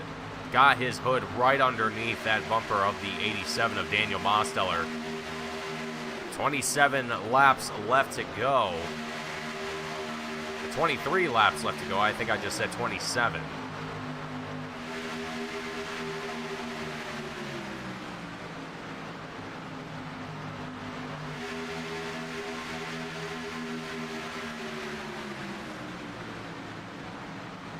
got his hood right underneath that bumper of the 87 of Daniel Mosteller. 27 laps left to go. 23 laps left to go. I think I just said 27.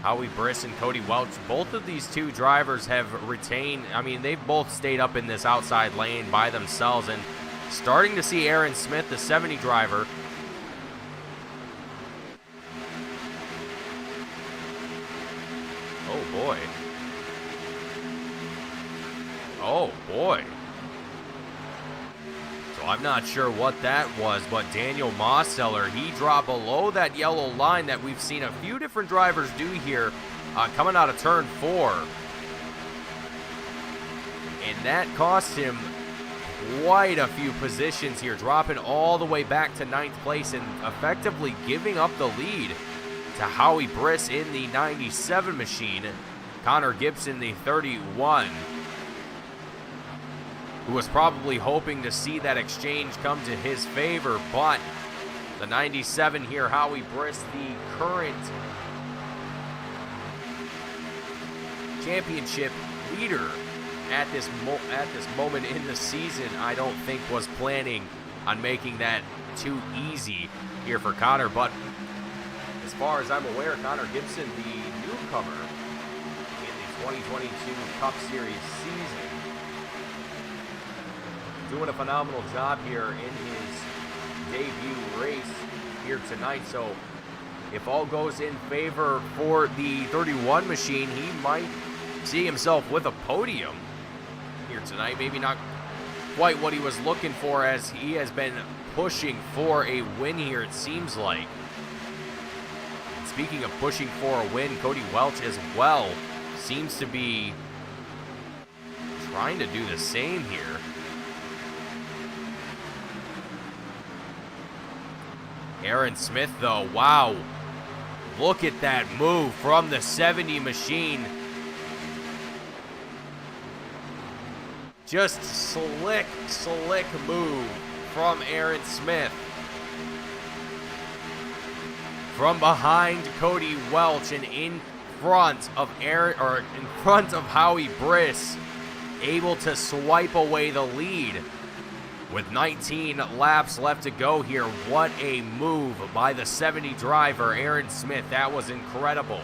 Howie Briss and Cody Welch, both of these two drivers have retained, I mean, they've both stayed up in this outside lane by themselves, and starting to see Aaron Smith, the 70 driver, oh boy. Oh boy. So I'm not sure what that was, but Daniel Mosteller, he dropped below that yellow line that we've seen a few different drivers do here coming out of turn 4. And that cost him quite a few positions here, dropping all the way back to 9th place and effectively giving up the lead to Howie Briss in the 97 machine. Connor Gibson, the 31, who was probably hoping to see that exchange come to his favor, but the 97 here, Howie Briss, the current championship leader at this moment in the season, I don't think was planning on making that too easy here for Connor. But as far as I'm aware, Connor Gibson, the newcomer in the 2022 Cup Series season, doing a phenomenal job here in his debut race here tonight. So if all goes in favor for the 31 machine, he might see himself with a podium here tonight. Maybe not quite what he was looking for, as he has been pushing for a win here, it seems like. Speaking of pushing for a win, Cody Welch as well seems to be trying to do the same here. Aaron Smith, though, wow. Look at that move from the 70 machine. Just slick move from Aaron Smith. From behind Cody Welch and in front of Howie Briss, able to swipe away the lead. With 19 laps left to go here, what a move by the 70 driver, Aaron Smith. That was incredible.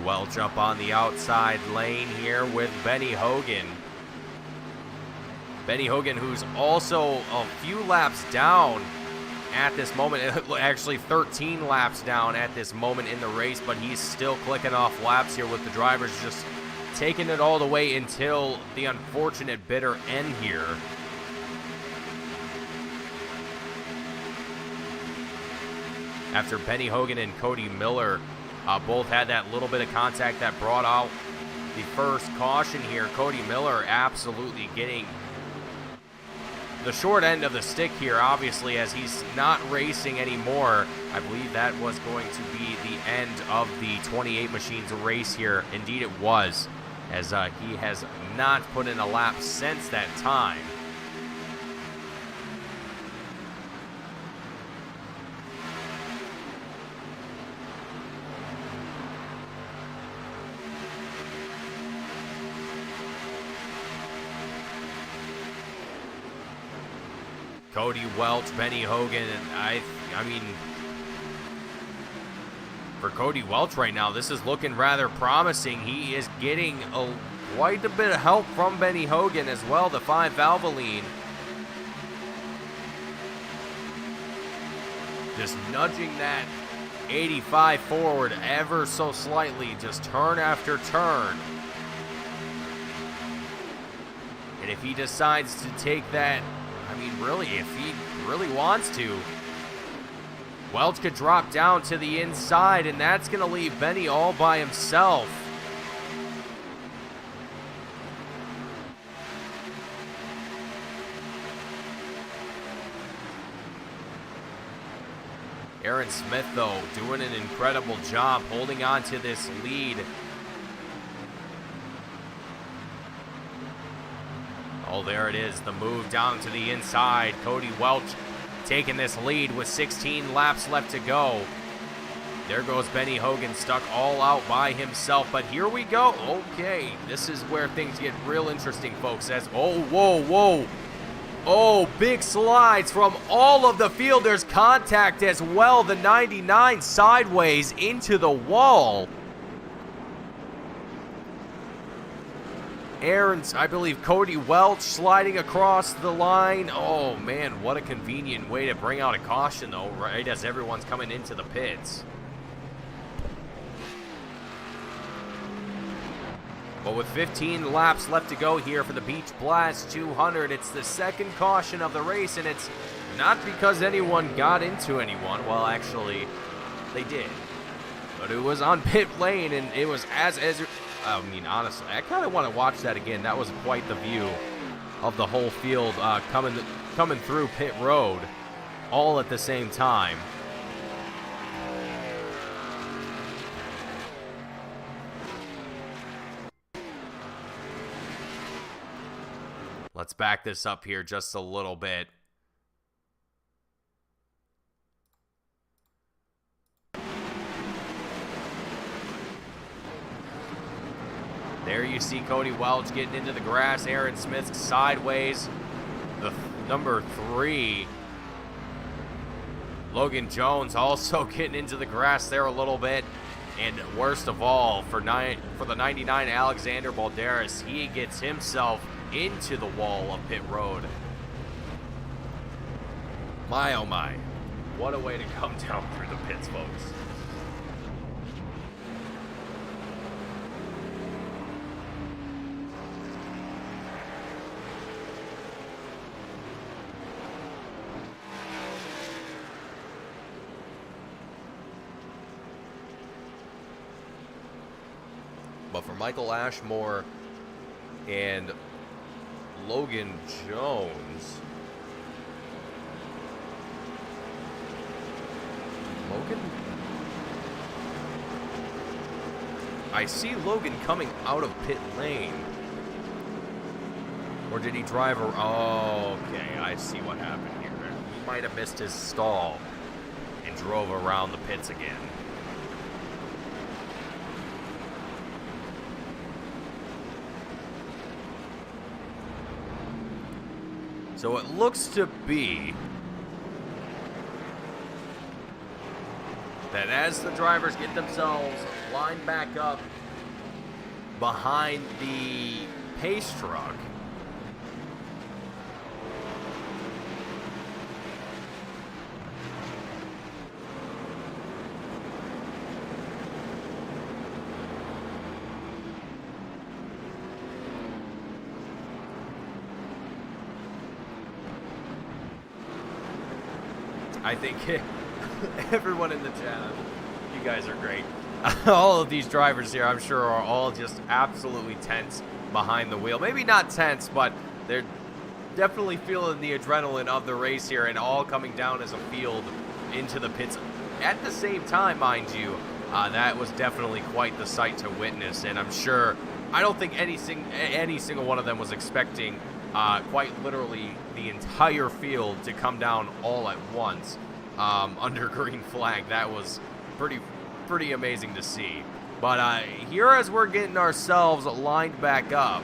Welch up on the outside lane here with Benny Hogan. Benny Hogan, who's also a few laps down at this moment, actually 13 laps down at this moment in the race, but he's still clicking off laps here with the drivers just taking it all the way until the unfortunate bitter end here. After Benny Hogan and Cody Miller both had that little bit of contact that brought out the first caution here, Cody Miller absolutely getting the short end of the stick here, obviously, as he's not racing anymore. I believe that was going to be the end of the 28 Machines race here. Indeed it was, as he has not put in a lap since that time. Cody Welch, Benny Hogan, and I mean, for Cody Welch right now, this is looking rather promising. He is getting quite a bit of help from Benny Hogan as well, the 5 Valvoline. Just nudging that 85 forward ever so slightly, just turn after turn. And if he decides to take that, I mean, really, if he really wants to, Welch could drop down to the inside, and that's going to leave Benny all by himself. Aaron Smith, though, doing an incredible job holding on to this lead. Oh, there it is, the move down to the inside. Cody Welch taking this lead with 16 laps left to go. There goes Benny Hogan, stuck all out by himself, but here we go. Okay, this is where things get real interesting, folks, as, oh, whoa, whoa. Oh, big slides from all of the field. There's contact as well. The 99 sideways into the wall. I believe Cody Welch sliding across the line. Oh man, what a convenient way to bring out a caution though, right as everyone's coming into the pits. But with 15 laps left to go here for the Beach Blast 200, it's the second caution of the race, and it's not because anyone got into anyone. Well, actually, they did. But it was on pit lane, and it was I mean, honestly, I kind of want to watch that again. That was quite the view of the whole field coming through pit road all at the same time. Let's back this up here just a little bit. There you see Cody Welch getting into the grass. Aaron Smith sideways. The number 3, Logan Jones, also getting into the grass there a little bit. And worst of all, for the 99, Alexander Balderas, he gets himself into the wall of pit road. My oh my, what a way to come down through the pits, folks. But for Michael Ashmore and Logan Jones, I see Logan coming out of pit lane. Or did he drive around? Oh, okay, I see what happened here. He might have missed his stall and drove around the pits again. So it looks to be that as the drivers get themselves line back up behind the pace truck. I think everyone in the chat, you guys are great. All of these drivers here, I'm sure, are all just absolutely tense behind the wheel. Maybe not tense, but they're definitely feeling the adrenaline of the race here, and all coming down as a field into the pits at the same time, mind you. That was definitely quite the sight to witness, and I'm sure, I don't think any single one of them was expecting quite literally the entire field to come down all at once under green flag. That was pretty amazing to see. But here, as we're getting ourselves lined back up,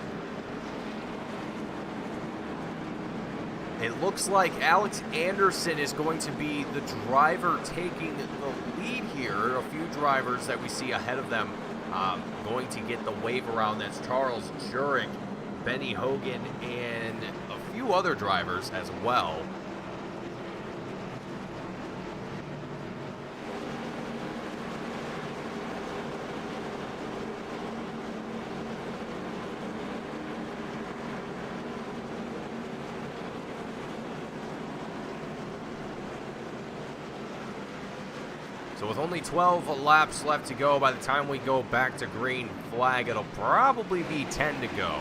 it looks like Alex Anderson is going to be the driver taking the lead here. A few drivers that we see ahead of them going to get the wave around. That's Charles Jurek, Benny Hogan, and a few other drivers as well. So with only 12 laps left to go, by the time we go back to green flag, it'll probably be 10 to go.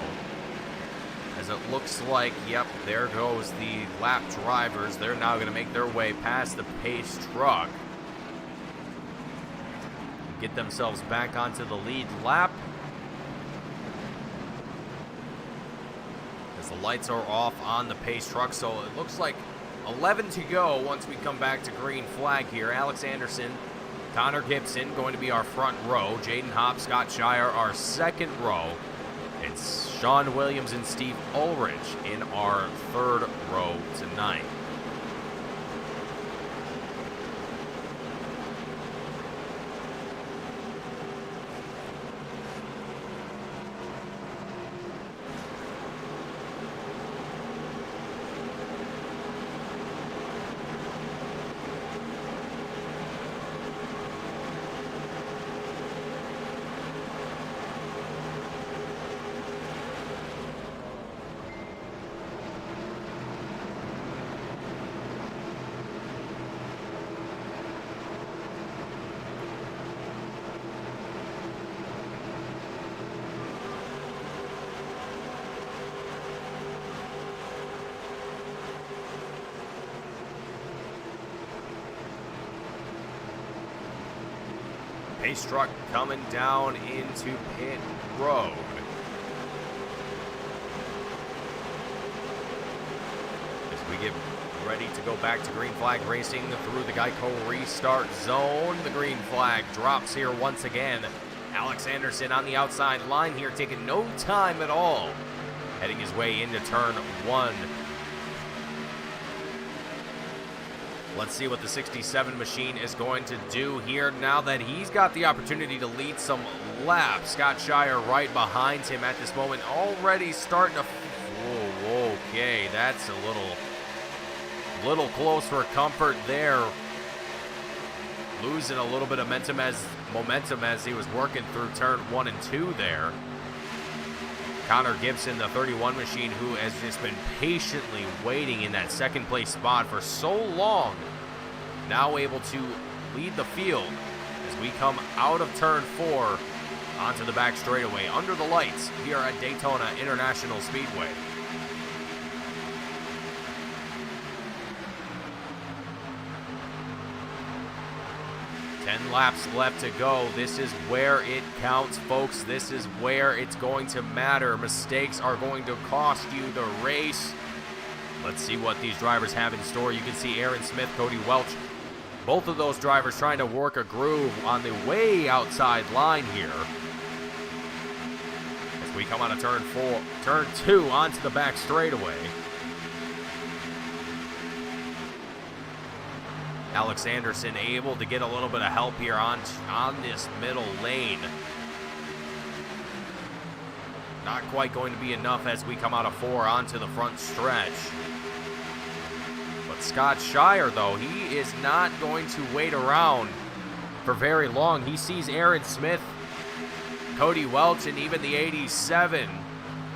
As it looks like, yep, there goes the lap drivers. They're now going to make their way past the pace truck. Get themselves back onto the lead lap. As the lights are off on the pace truck, so it looks like 11 to go once we come back to green flag here. Alex Anderson, Connor Gibson going to be our front row. Jaden Hopp, Scott Shire our second row. It's Sean Williams and Steve Ulrich in our third row tonight. Pace truck coming down into pit road. As we get ready to go back to green flag racing through the Geico restart zone. The green flag drops here once again. Alex Anderson on the outside line here, taking no time at all, heading his way into turn one. Let's see what the 67 machine is going to do here now that he's got the opportunity to lead some laps. Scott Shire right behind him at this moment, already starting to... Whoa, okay, that's a little close for comfort there. Losing a little bit of momentum as he was working through turn 1 and 2 there. Connor Gibson, the 31 machine, who has just been patiently waiting in that second place spot for so long, now able to lead the field as we come out of turn 4 onto the back straightaway under the lights here at Daytona International Speedway. Ten laps left to go. This is where it counts, folks. This is where it's going to matter. Mistakes are going to cost you the race. Let's see what these drivers have in store. You can see Aaron Smith, Cody Welch, both of those drivers trying to work a groove on the way outside line here. As we come out of turn 2 onto the back straightaway. Alex Anderson able to get a little bit of help here on this middle lane. Not quite going to be enough as we come out of 4 onto the front stretch. But Scott Shire, though, he is not going to wait around for very long. He sees Aaron Smith, Cody Welch, and even the 87,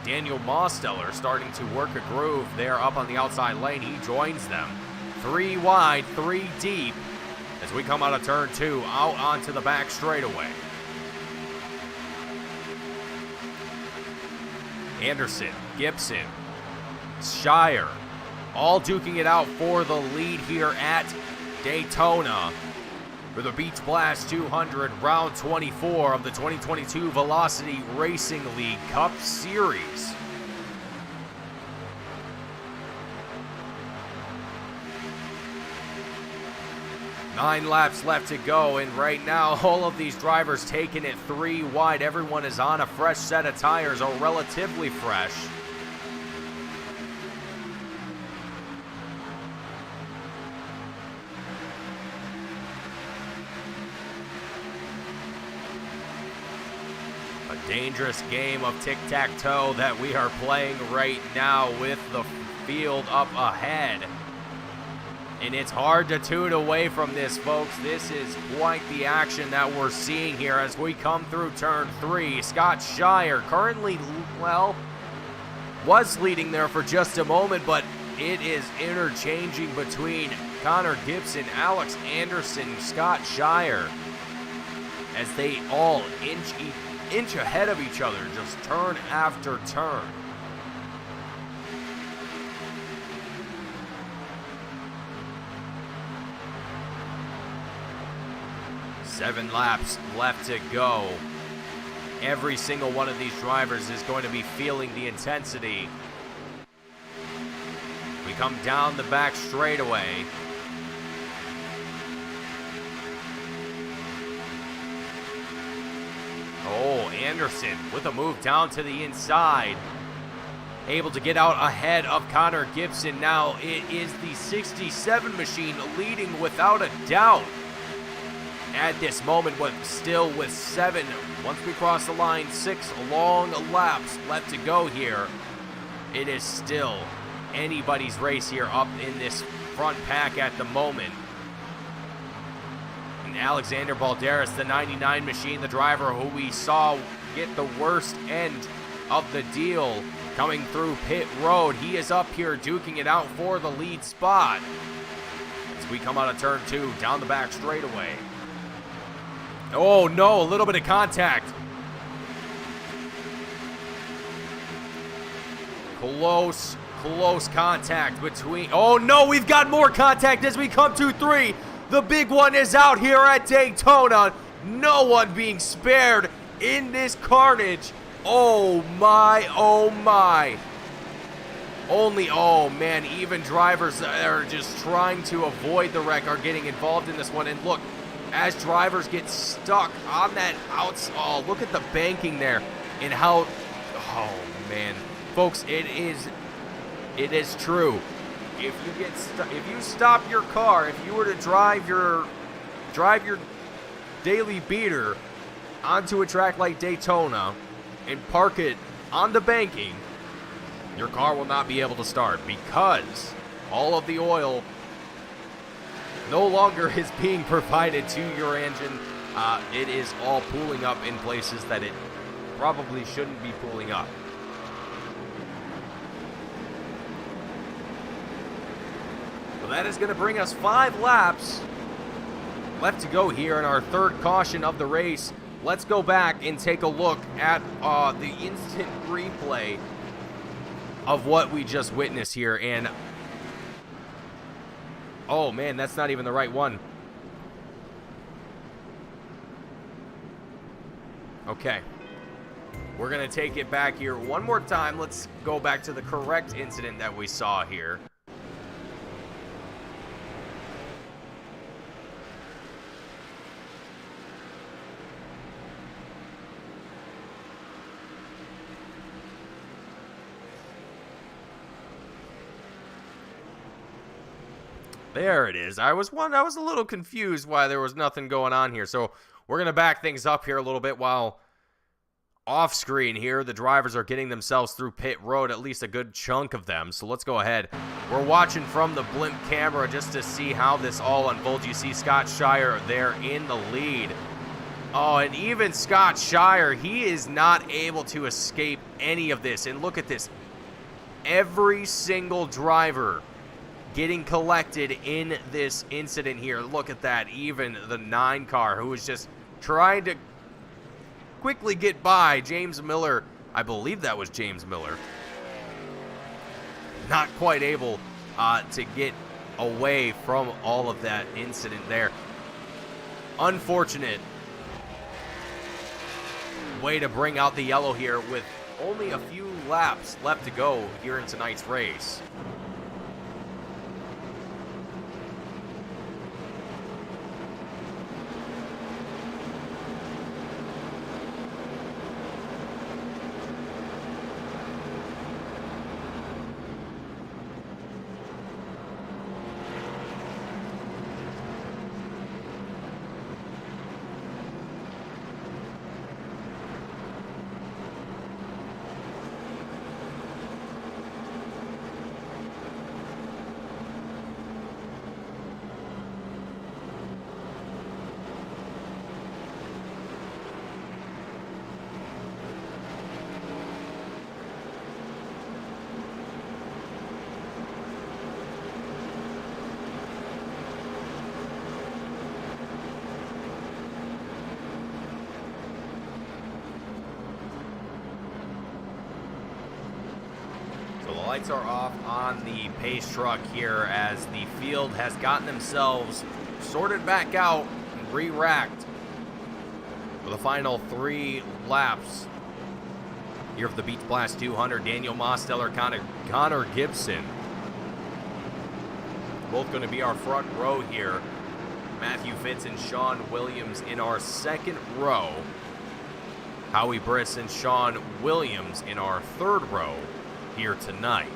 Daniel Mosteller, starting to work a groove there up on the outside lane. He joins them. 3 wide, 3 deep as we come out of turn 2 out onto the back straightaway. Anderson, Gibson, Shire, all duking it out for the lead here at Daytona for the Beach Blast 200, round 24 of the 2022 Velocity Racing League Cup Series. Nine laps left to go, and right now all of these drivers taking it 3 wide. Everyone is on a fresh set of tires, or relatively fresh. A dangerous game of tic-tac-toe that we are playing right now with the field up ahead. And it's hard to tune away from this, folks. This is quite the action that we're seeing here as we come through turn 3. Scott Shire currently, well, was leading there for just a moment, but it is interchanging between Connor Gibson, Alex Anderson, Scott Shire, as they all inch ahead of each other, just turn after turn. Seven laps left to go. Every single one of these drivers is going to be feeling the intensity. We come down the back straightaway. Oh, Anderson with a move down to the inside. Able to get out ahead of Connor Gibson. Now it is the 67 machine leading without a doubt at this moment, but still with 7, once we cross the line, 6 long laps left to go here. It is still anybody's race here up in this front pack at the moment. And Alexander Balderas, the 99 machine, the driver who we saw get the worst end of the deal coming through pit road, he is up here duking it out for the lead spot as we come out of turn 2 down the back straightaway. Oh no, a little bit of contact. Close contact between, oh no, we've got more contact as we come to 3. The big one is out here at Daytona. No one being spared in this carnage. Oh my, oh my. Only, oh man, even drivers that are just trying to avoid the wreck are getting involved in this one. And look, as drivers get stuck on that outs, oh, look at the banking there and how, oh man, folks, it is true. If you stop your car, if you were to drive your daily beater onto a track like Daytona and park it on the banking, your car will not be able to start because all of the oil no longer is being provided to your engine. It is all pooling up in places that it probably shouldn't be pooling up. So that is going to bring us 5 laps left to go here in our 3rd caution of the race. Let's go back and take a look at the instant replay of what we just witnessed here. And oh man, that's not even the right one. Okay. We're going to take it back here one more time. Let's go back to the correct incident that we saw here. There it is. I was a little confused why there was nothing going on here. So we're going to back things up here a little bit while off screen here, the drivers are getting themselves through pit road, at least a good chunk of them. So let's go ahead. We're watching from the blimp camera just to see how this all unfolds. You see Scott Shire there in the lead. Oh, and even Scott Shire, he is not able to escape any of this. And look at this. Every single driver getting collected in this incident here. Look at that. Even the 9 car who was just trying to quickly get by James Miller. I believe that was James Miller. Not quite able to get away from all of that incident there. Unfortunate way to bring out the yellow here with only a few laps left to go here in tonight's race. Lights are off on the pace truck here as the field has gotten themselves sorted back out and re-racked for the final 3 laps here of the Beach Blast 200. Daniel Mosteller, Connor Gibson, both going to be our front row here. Matthew Fitz and Sean Williams in our second row. Howie Briss and Sean Williams in our third row here tonight.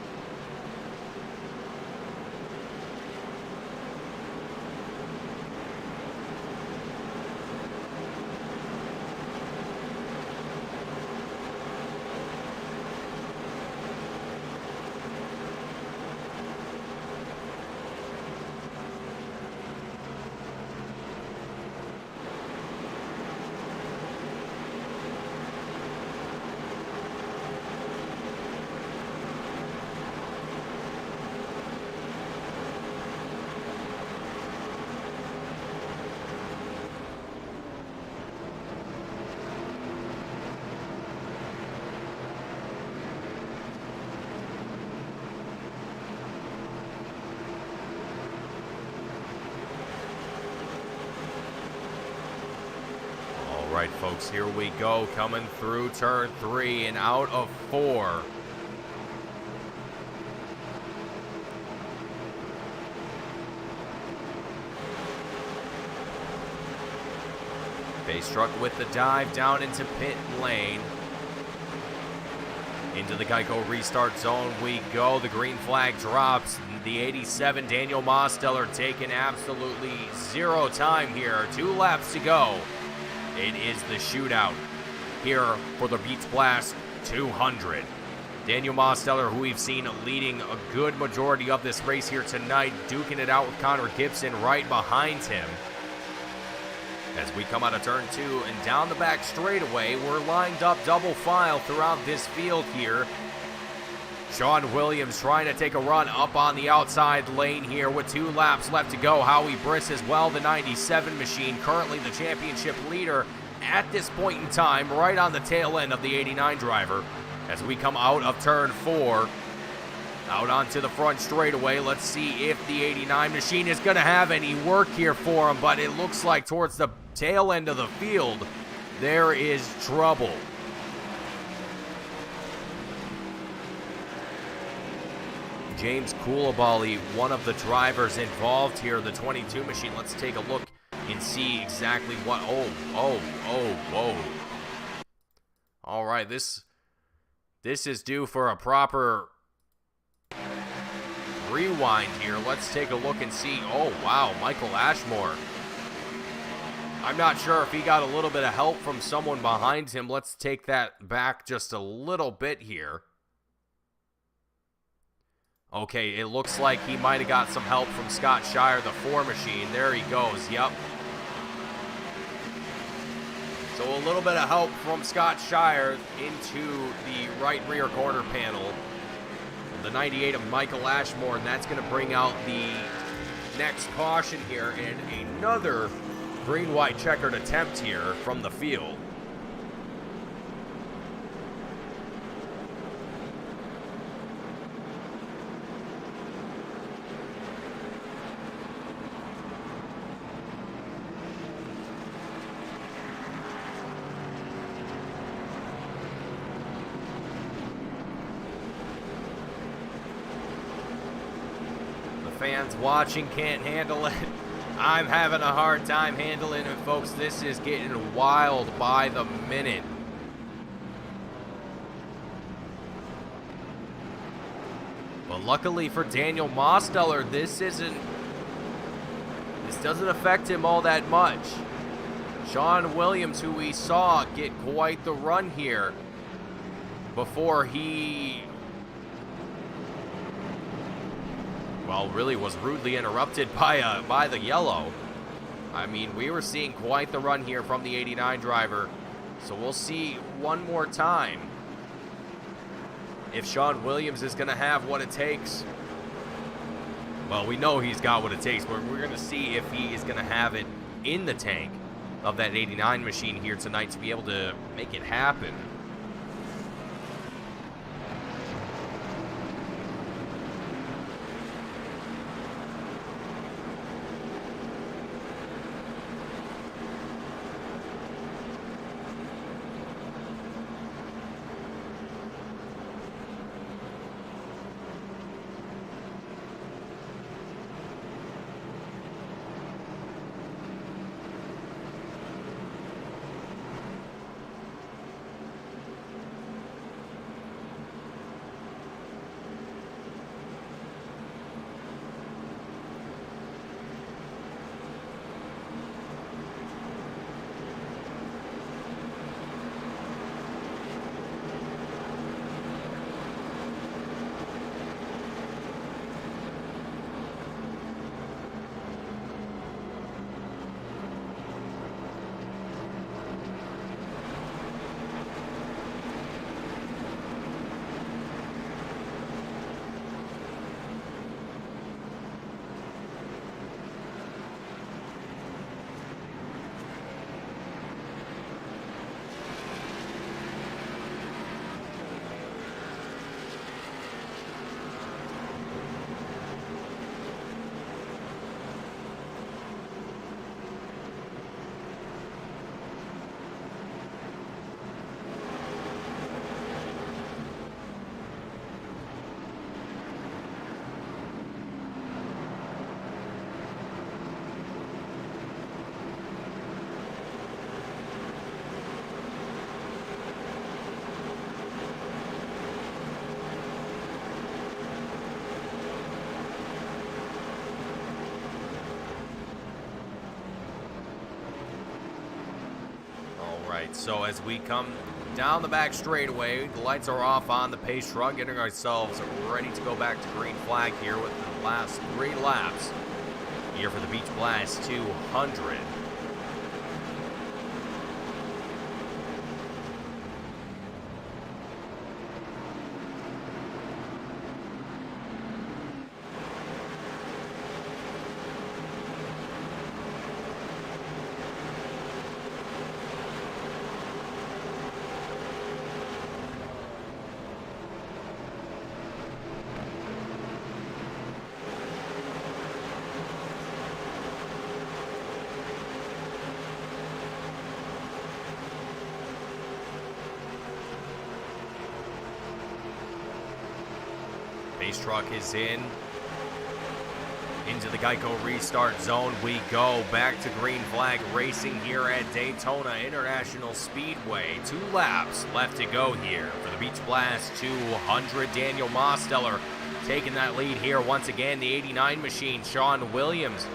All right, folks, here we go, coming through turn 3 and out of 4. Base truck with the dive down into pit lane. Into the Geico restart zone we go. The green flag drops. The 87 Daniel Mosteller taking absolutely 0 time here. 2 laps to go. It is the shootout here for the Beach Blast 200. Daniel Mosteller, who we've seen leading a good majority of this race here tonight, duking it out with Connor Gibson right behind him. As we come out of turn 2 and down the back straightaway, we're lined up double file throughout this field here. Sean Williams trying to take a run up on the outside lane here with 2 laps left to go. Howie Briss as well, the 97 machine, currently the championship leader at this point in time, right on the tail end of the 89 driver. As we come out of turn 4, out onto the front straightaway, let's see if the 89 machine is going to have any work here for him, but it looks like towards the tail end of the field, there is trouble. James Coulibaly, one of the drivers involved here, the 22 machine. Let's take a look and see exactly what. Whoa. All right, this is due for a proper rewind here. Let's take a look and see. Oh, wow, Michael Ashmore. I'm not sure if he got a little bit of help from someone behind him. Let's take that back just a little bit here. Okay, it looks like he might have got some help from Scott Shire, the 4 machine. There he goes, yep. So a little bit of help from Scott Shire into the right rear quarter panel. The 98 of Michael Ashmore, and that's going to bring out the next caution here, and another green-white checkered attempt here from the field. Fans watching can't handle it. I'm having a hard time handling it, folks. This is getting wild by the minute. But luckily for Daniel Mosteller, this doesn't affect him all that much. Sean Williams, who we saw get quite the run here before he, well, really was rudely interrupted by the yellow. I mean, we were seeing quite the run here from the 89 driver. So we'll see one more time if Sean Williams is going to have what it takes. Well, we know he's got what it takes, but we're going to see if he is going to have it in the tank of that 89 machine here tonight to be able to make it happen. So as we come down the back straightaway, the lights are off on the pace truck, getting ourselves ready to go back to green flag here with the last 3 laps here for the Beach Blast 200. Pace truck is into the Geico restart zone. We go back to green flag racing here at Daytona International Speedway. 2 laps left to go here for the Beach Blast 200. Daniel Mosteller taking that lead here once again. The 89 machine, Sean Williams,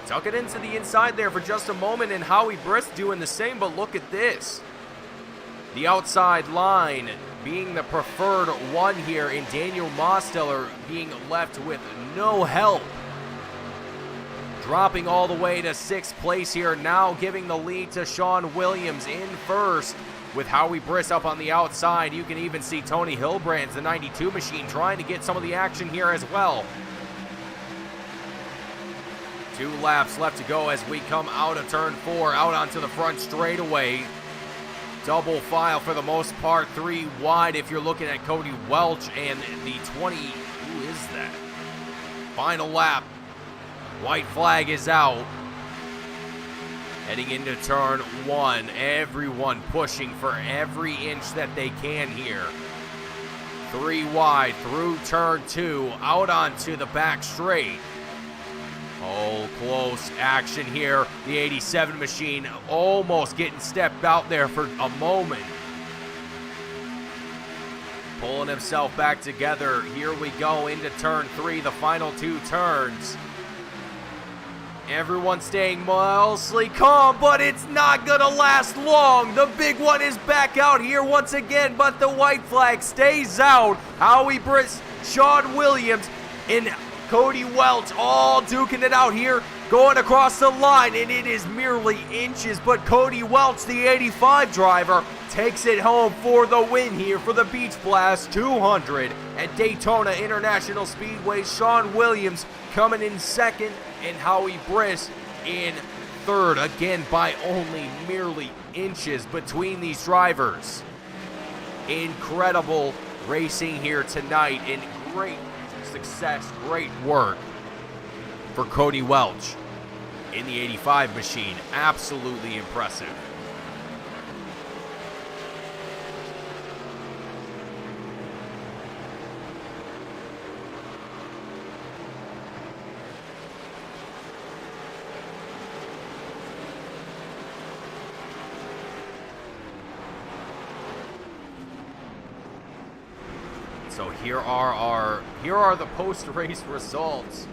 tuck it into the inside there for just a moment, and Howie Briss doing the same, but look at this. The outside line being the preferred one here, and Daniel Mosteller being left with no help. Dropping all the way to 6th place here, now giving the lead to Sean Williams in first, with Howie Briss up on the outside. You can even see Tony Hilbrand's, the 92 machine, trying to get some of the action here as well. 2 laps left to go as we come out of turn 4, out onto the front straightaway. Double file for the most part, 3 wide if you're looking at Cody Welch and the 20, who is that? Final lap, white flag is out. Heading into turn 1, everyone pushing for every inch that they can here. 3 wide through turn 2, out onto the back straight. Oh, close action here. The 87 machine almost getting stepped out there for a moment. Pulling himself back together. Here we go into turn 3, the final 2 turns. Everyone staying mildly calm, but it's not going to last long. The big one is back out here once again, but the white flag stays out. Howie Briss, Sean Williams, and Cody Welch all duking it out here, going across the line, and it is merely inches, but Cody Welch, the 85 driver, takes it home for the win here for the Beach Blast 200 at Daytona International Speedway. Sean Williams coming in second, and Howie Briss in third, again by only merely inches between these drivers. Incredible racing here tonight, and great success, great work for Cody Welch in the 85 machine. Absolutely impressive. So here are the post-race results.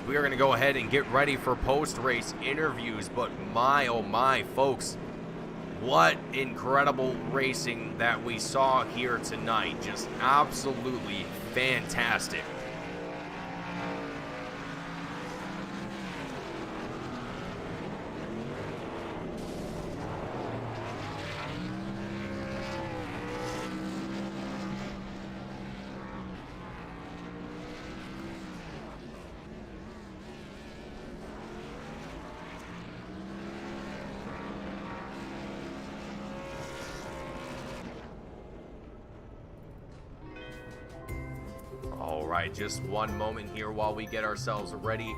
We are going to go ahead and get ready for post-race interviews, but my oh my, folks, what incredible racing that we saw here tonight. Just absolutely fantastic. All right, just one moment here while we get ourselves ready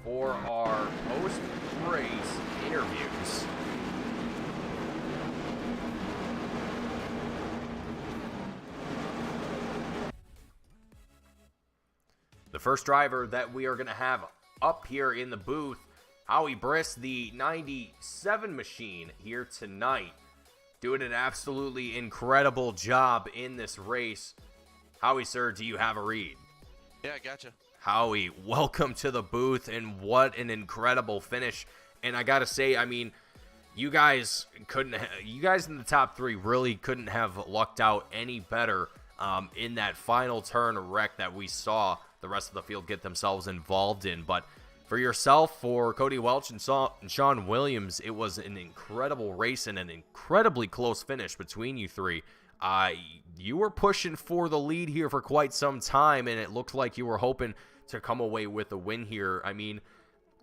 for our post-race interviews. The first driver that we are going to have up here in the booth, Howie Briss, the 97 machine here tonight, doing an absolutely incredible job in this race. Howie, sir, do you have a read? Yeah, I gotcha. Howie, welcome to the booth, and what an incredible finish. And I gotta say, I mean, you guys in the top 3 really couldn't have lucked out any better in that final turn wreck that we saw the rest of the field get themselves involved in. But for yourself, for Cody Welch and Sean Williams, it was an incredible race and an incredibly close finish between you 3. You were pushing for the lead here for quite some time, and it looked like you were hoping to come away with a win here. I mean,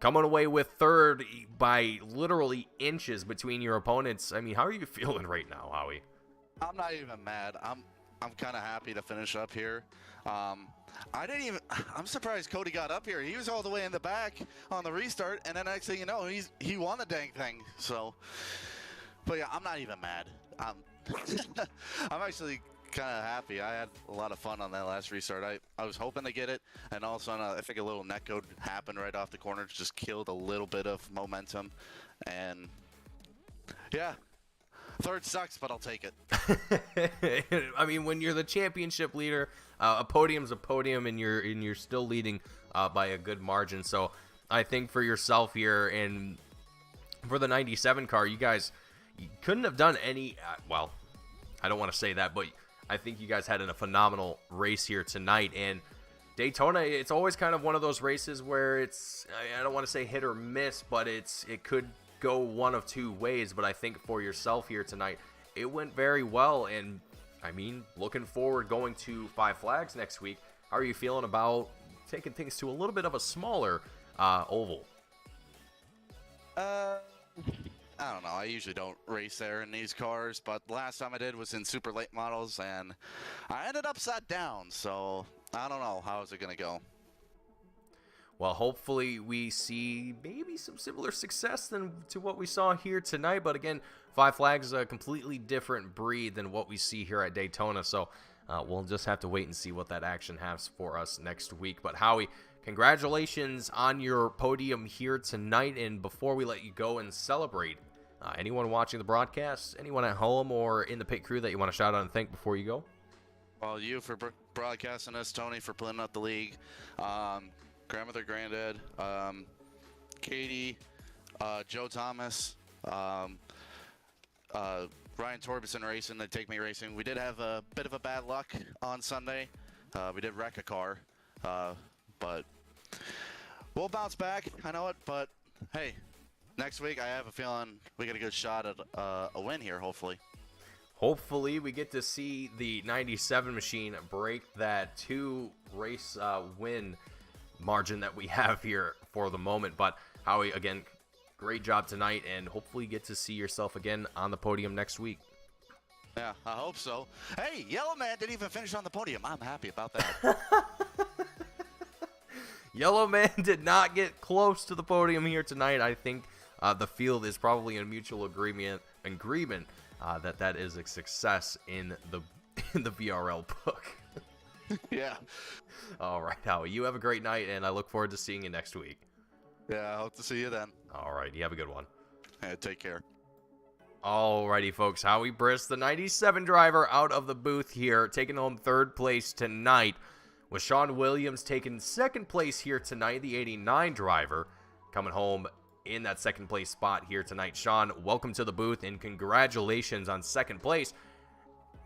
coming away with third by literally inches between your opponents. I mean, how are you feeling right now, Howie? I'm not even mad. I'm kind of happy to finish up here. I'm surprised Cody got up here. He was all the way in the back on the restart, and then next thing you know, he won the dang thing. So, but yeah, I'm not even mad. I'm actually kind of happy. I had a lot of fun on that last restart. I was hoping to get it, and all of a sudden I think a little netcode happened right off the corner, just killed a little bit of momentum, and yeah, Third sucks, but I'll take it. I mean, when you're the championship leader, a podium's a podium, and you're still leading by a good margin. So I think for yourself here and for the 97 car, you guys couldn't have done any. Well, I don't want to say that, but I think you guys had a phenomenal race here tonight. And Daytona, it's always kind of one of those races where it's, I don't want to say hit or miss, but it could go one of two ways. But I think for yourself here tonight, it went very well. And I mean, looking forward going to Five Flags next week. How are you feeling about taking things to a little bit of a smaller oval? I don't know. I usually don't race there in these cars, but the last time I did was in super late models, and I ended upside down. So I don't know. How is it going to go? Well, hopefully we see maybe some similar success to what we saw here tonight. But again, Five Flags is a completely different breed than what we see here at Daytona. So we'll just have to wait and see what that action has for us next week. But Howie, congratulations on your podium here tonight. And before we let you go and celebrate, anyone watching the broadcast, anyone at home or in the pit crew that you want to shout out and thank before you go? Well, you for broadcasting us, Tony for putting up the league, grandmother, granddad, Katie, Joe Thomas, Ryan Torbison Racing, they take me racing. We did have a bit of a bad luck on Sunday. We did wreck a car, but we'll bounce back. I know it, but hey, next week I have a feeling we get a good shot at a win here, hopefully. Hopefully we get to see the 97 machine break that 2-race win margin that we have here for the moment. But Howie, again, great job tonight, and hopefully you get to see yourself again on the podium next week. Yeah, I hope so. Hey, Yellow Man didn't even finish on the podium. I'm happy about that. Yellow Man did not get close to the podium here tonight. I think the field is probably in mutual agreement that is a success in the VRL book. Yeah. All right, Howie, you have a great night, and I look forward to seeing you next week. Yeah, I hope to see you then. All right, you have a good one. Hey, take care. Alrighty, folks, Howie Briss, the 97 driver, out of the booth here, taking home third place tonight, with Sean Williams taking second place here tonight, the 89 driver, coming home in that second place spot here tonight. Sean, welcome to the booth, and congratulations on second place.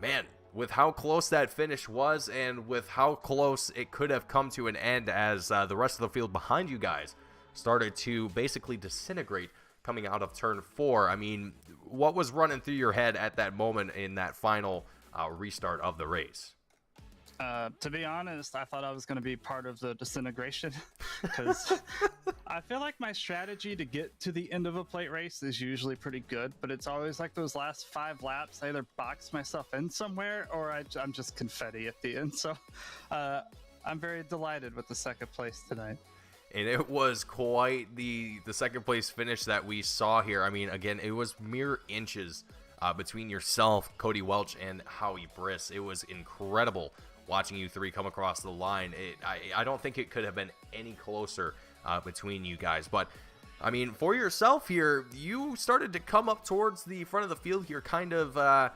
Man, with how close that finish was, and with how close it could have come to an end as the rest of the field behind you guys started to basically disintegrate coming out of turn 4. I mean, what was running through your head at that moment in that final restart of the race? To be honest, I thought I was going to be part of the disintegration because I feel like my strategy to get to the end of a plate race is usually pretty good, but it's always like those last 5 laps, I either box myself in somewhere or I'm just confetti at the end. So I'm very delighted with the second place tonight. And it was quite the second place finish that we saw here. I mean, again, it was mere inches between yourself, Cody Welch, and Howie Briss. It was incredible watching you three come across the line. I don't think it could have been any closer between you guys. But, I mean, for yourself here, you started to come up towards the front of the field here, kind of, I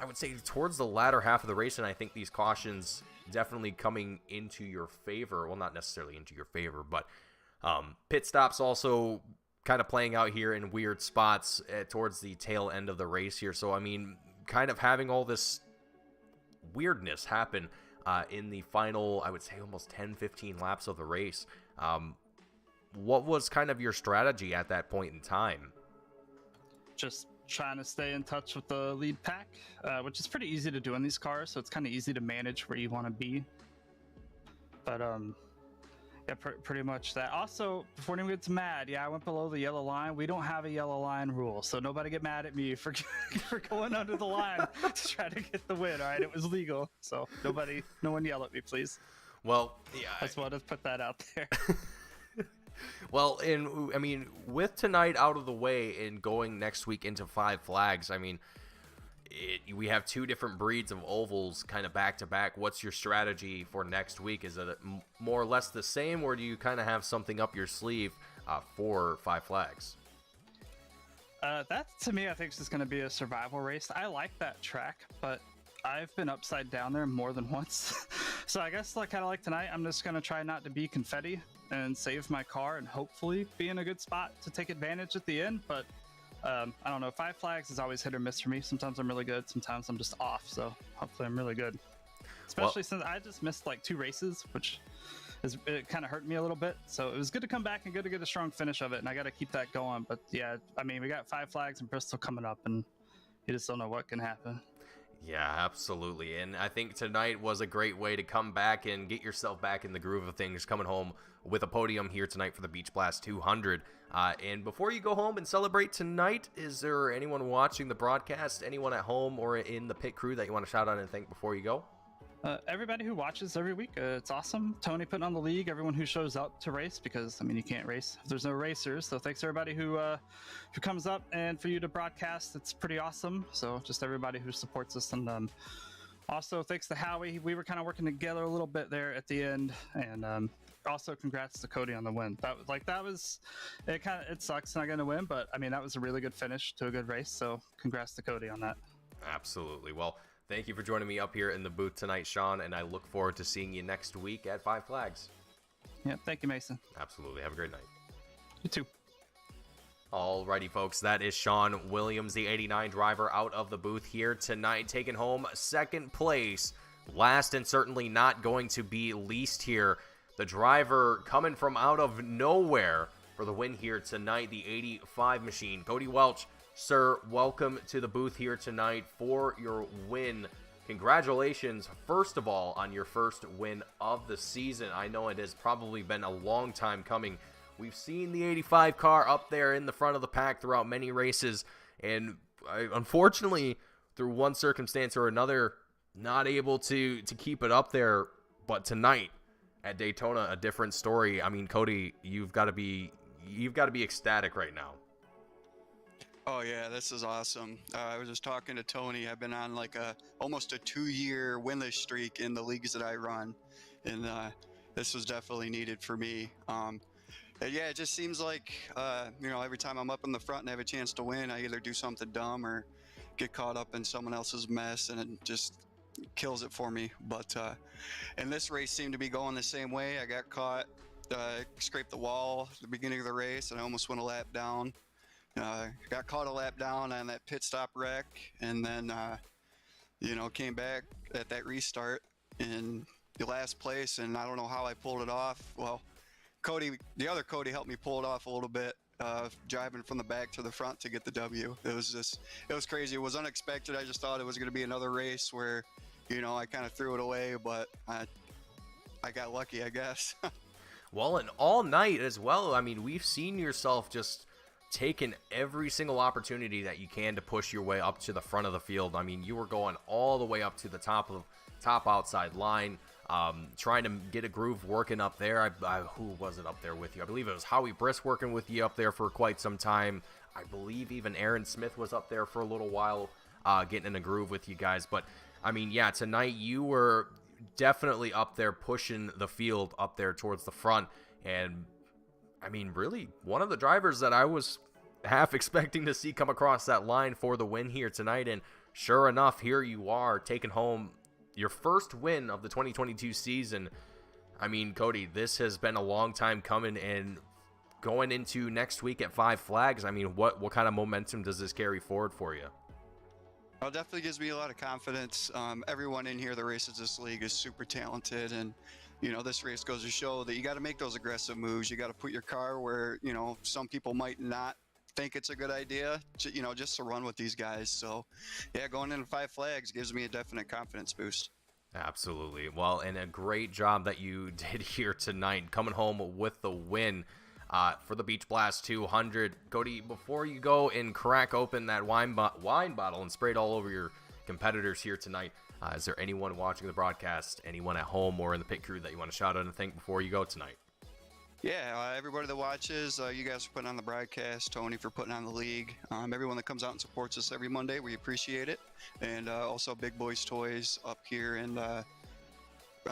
would say, towards the latter half of the race. And I think these cautions definitely coming into your favor. Well, not necessarily into your favor, but pit stops also kind of playing out here in weird spots towards the tail end of the race here. So, I mean, kind of having all this weirdness happen in the final, I would say, almost 10-15 laps of the race. What was kind of your strategy at that point in time? Just trying to stay in touch with the lead pack, which is pretty easy to do in these cars, so it's kind of easy to manage where you want to be. But yeah, pretty much that. Also, before anyone gets mad, yeah, I went below the yellow line. We don't have a yellow line rule, so nobody get mad at me for going under the line to try to get the win. All right, it was legal, so no one yell at me, please. Well, yeah, I just wanted to put that out there. Well, and I mean, with tonight out of the way and going next week into Five Flags, I mean, we have two different breeds of ovals kind of back to back. What's your strategy for next week? Is it more or less the same, or do you kind of have something up your sleeve for Five Flags? That to me, I think is just going to be a survival race. I like that track, but I've been upside down there more than once. So I guess kind of like tonight, I'm just going to try not to be confetti and save my car and hopefully be in a good spot to take advantage at the end. But I don't know. 5 flags is always hit or miss for me. Sometimes I'm really good. Sometimes I'm just off. So hopefully I'm really good. Especially since I just missed like 2 races, which it kind of hurt me a little bit. So it was good to come back and good to get a strong finish of it. And I got to keep that going. But yeah, I mean, we got 5 flags in Bristol coming up, and you just don't know what can happen. Yeah, absolutely. And I think tonight was a great way to come back and get yourself back in the groove of things, coming home with a podium here tonight for the Beach Blast 200. And before you go home and celebrate tonight, is there anyone watching the broadcast, anyone at home or in the pit crew that you want to shout out and thank before you go? Everybody who watches every week, it's awesome. Tony putting on the league, everyone who shows up to race, because I mean you can't race if there's no racers. So thanks everybody who comes up, and for you to broadcast, it's pretty awesome. So just everybody who supports us, and also thanks to Howie. We were kind of working together a little bit there at the end, and also congrats to Cody on the win. It sucks not going to win, but I mean that was a really good finish to a good race. So congrats to Cody on that. Absolutely. Well, thank you for joining me up here in the booth tonight, Sean, and I look forward to seeing you next week at 5 Flags. Yeah, thank you, Mason. Absolutely. Have a great night. You too. Alrighty, folks, that is Sean Williams, the 89 driver, out of the booth here tonight, taking home 2nd place. Last and certainly not going to be least here, the driver coming from out of nowhere for the win here tonight, the 85 machine, Cody Welch. Sir, welcome to the booth here tonight for your win. Congratulations, first of all, on your first win of the season. I know it has probably been a long time coming. We've seen the 85 car up there in the front of the pack throughout many races, and unfortunately, through one circumstance or another, not able to keep it up there. But tonight at Daytona, a different story. I mean, Cody, you've got to be ecstatic right now. Oh yeah, this is awesome. I was just talking to Tony. I've been on like almost a 2-year winless streak in the leagues that I run, and this was definitely needed for me. Yeah, it just seems like every time I'm up in the front and have a chance to win, I either do something dumb or get caught up in someone else's mess, and it just kills it for me. But and this race seemed to be going the same way. I got caught, scraped the wall at the beginning of the race, and I almost went a lap down. Got caught a lap down on that pit stop wreck, and then came back at that restart in the last place, and I don't know how I pulled it off. Well, the other Cody helped me pull it off a little bit, driving from the back to the front to get the W. It was crazy. It was unexpected. I just thought it was going to be another race where I kind of threw it away, but I got lucky, I guess. Well, and all night as well. I mean, we've seen yourself just taking every single opportunity that you can to push your way up to the front of the field. I mean, you were going all the way up to the top outside line, trying to get a groove working up there. Who was it up there with you? I believe it was Howie Briss working with you up there for quite some time. I believe even Aaron Smith was up there for a little while, getting in a groove with you guys. But I mean, yeah, tonight you were definitely up there pushing the field up there towards the front. And I mean, really, one of the drivers that I was half expecting to see come across that line for the win here tonight. And sure enough, here you are taking home your first win of the 2022 season. I mean, Cody, this has been a long time coming, and going into next week at 5 Flags, I mean, what kind of momentum does this carry forward for you? Well, it definitely gives me a lot of confidence. Everyone in here that races this league is super talented, and this race goes to show that you got to make those aggressive moves. You got to put your car where, some people might not think it's a good idea, just to run with these guys. So, yeah, going into 5 Flags gives me a definite confidence boost. Absolutely. Well, and a great job that you did here tonight, coming home with the win for the Beach Blast 200. Cody, before you go and crack open that wine bottle and spray it all over your competitors here tonight, is there anyone watching the broadcast, anyone at home or in the pit crew that you want to shout out and thank before you go tonight? Yeah, everybody that watches, you guys for putting on the broadcast, Tony for putting on the league, everyone that comes out and supports us every Monday, we appreciate it. And also Big Boys Toys up here in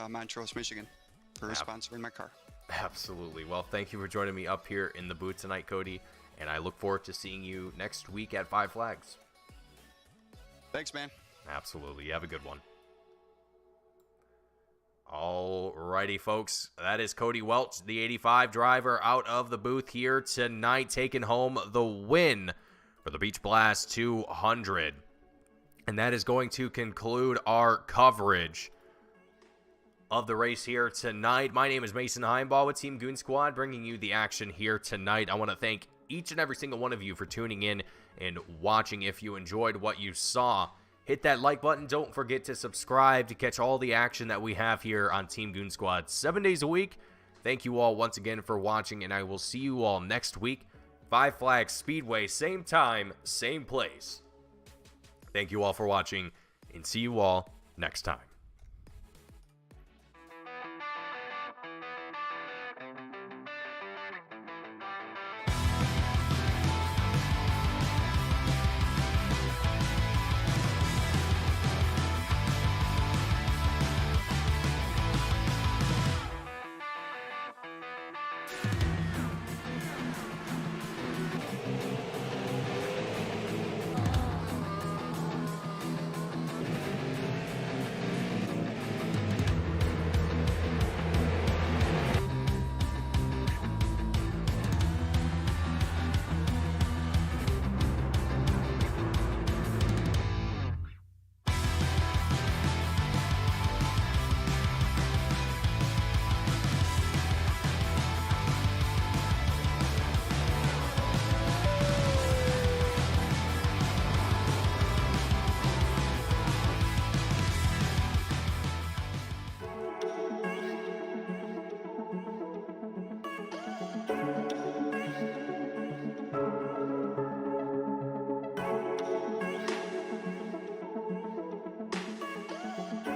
Montrose, Michigan for sponsoring my car. Absolutely. Well, thank you for joining me up here in the booth tonight, Cody. And I look forward to seeing you next week at Five Flags. Thanks, man. Absolutely. You have a good one. Alrighty, folks. That is Cody Welch, the 85 driver, out of the booth here tonight, taking home the win for the Beach Blast 200. And that is going to conclude our coverage of the race here tonight. My name is Mason Heimbaugh with Team Goon Squad, bringing you the action here tonight. I want to thank each and every single one of you for tuning in and watching. If you enjoyed what you saw, hit that like button. Don't forget to subscribe to catch all the action that we have here on Team Goon Squad 7 days a week. Thank you all once again for watching, and I will see you all next week. Five Flags Speedway, same time, same place. Thank you all for watching, and see you all next time.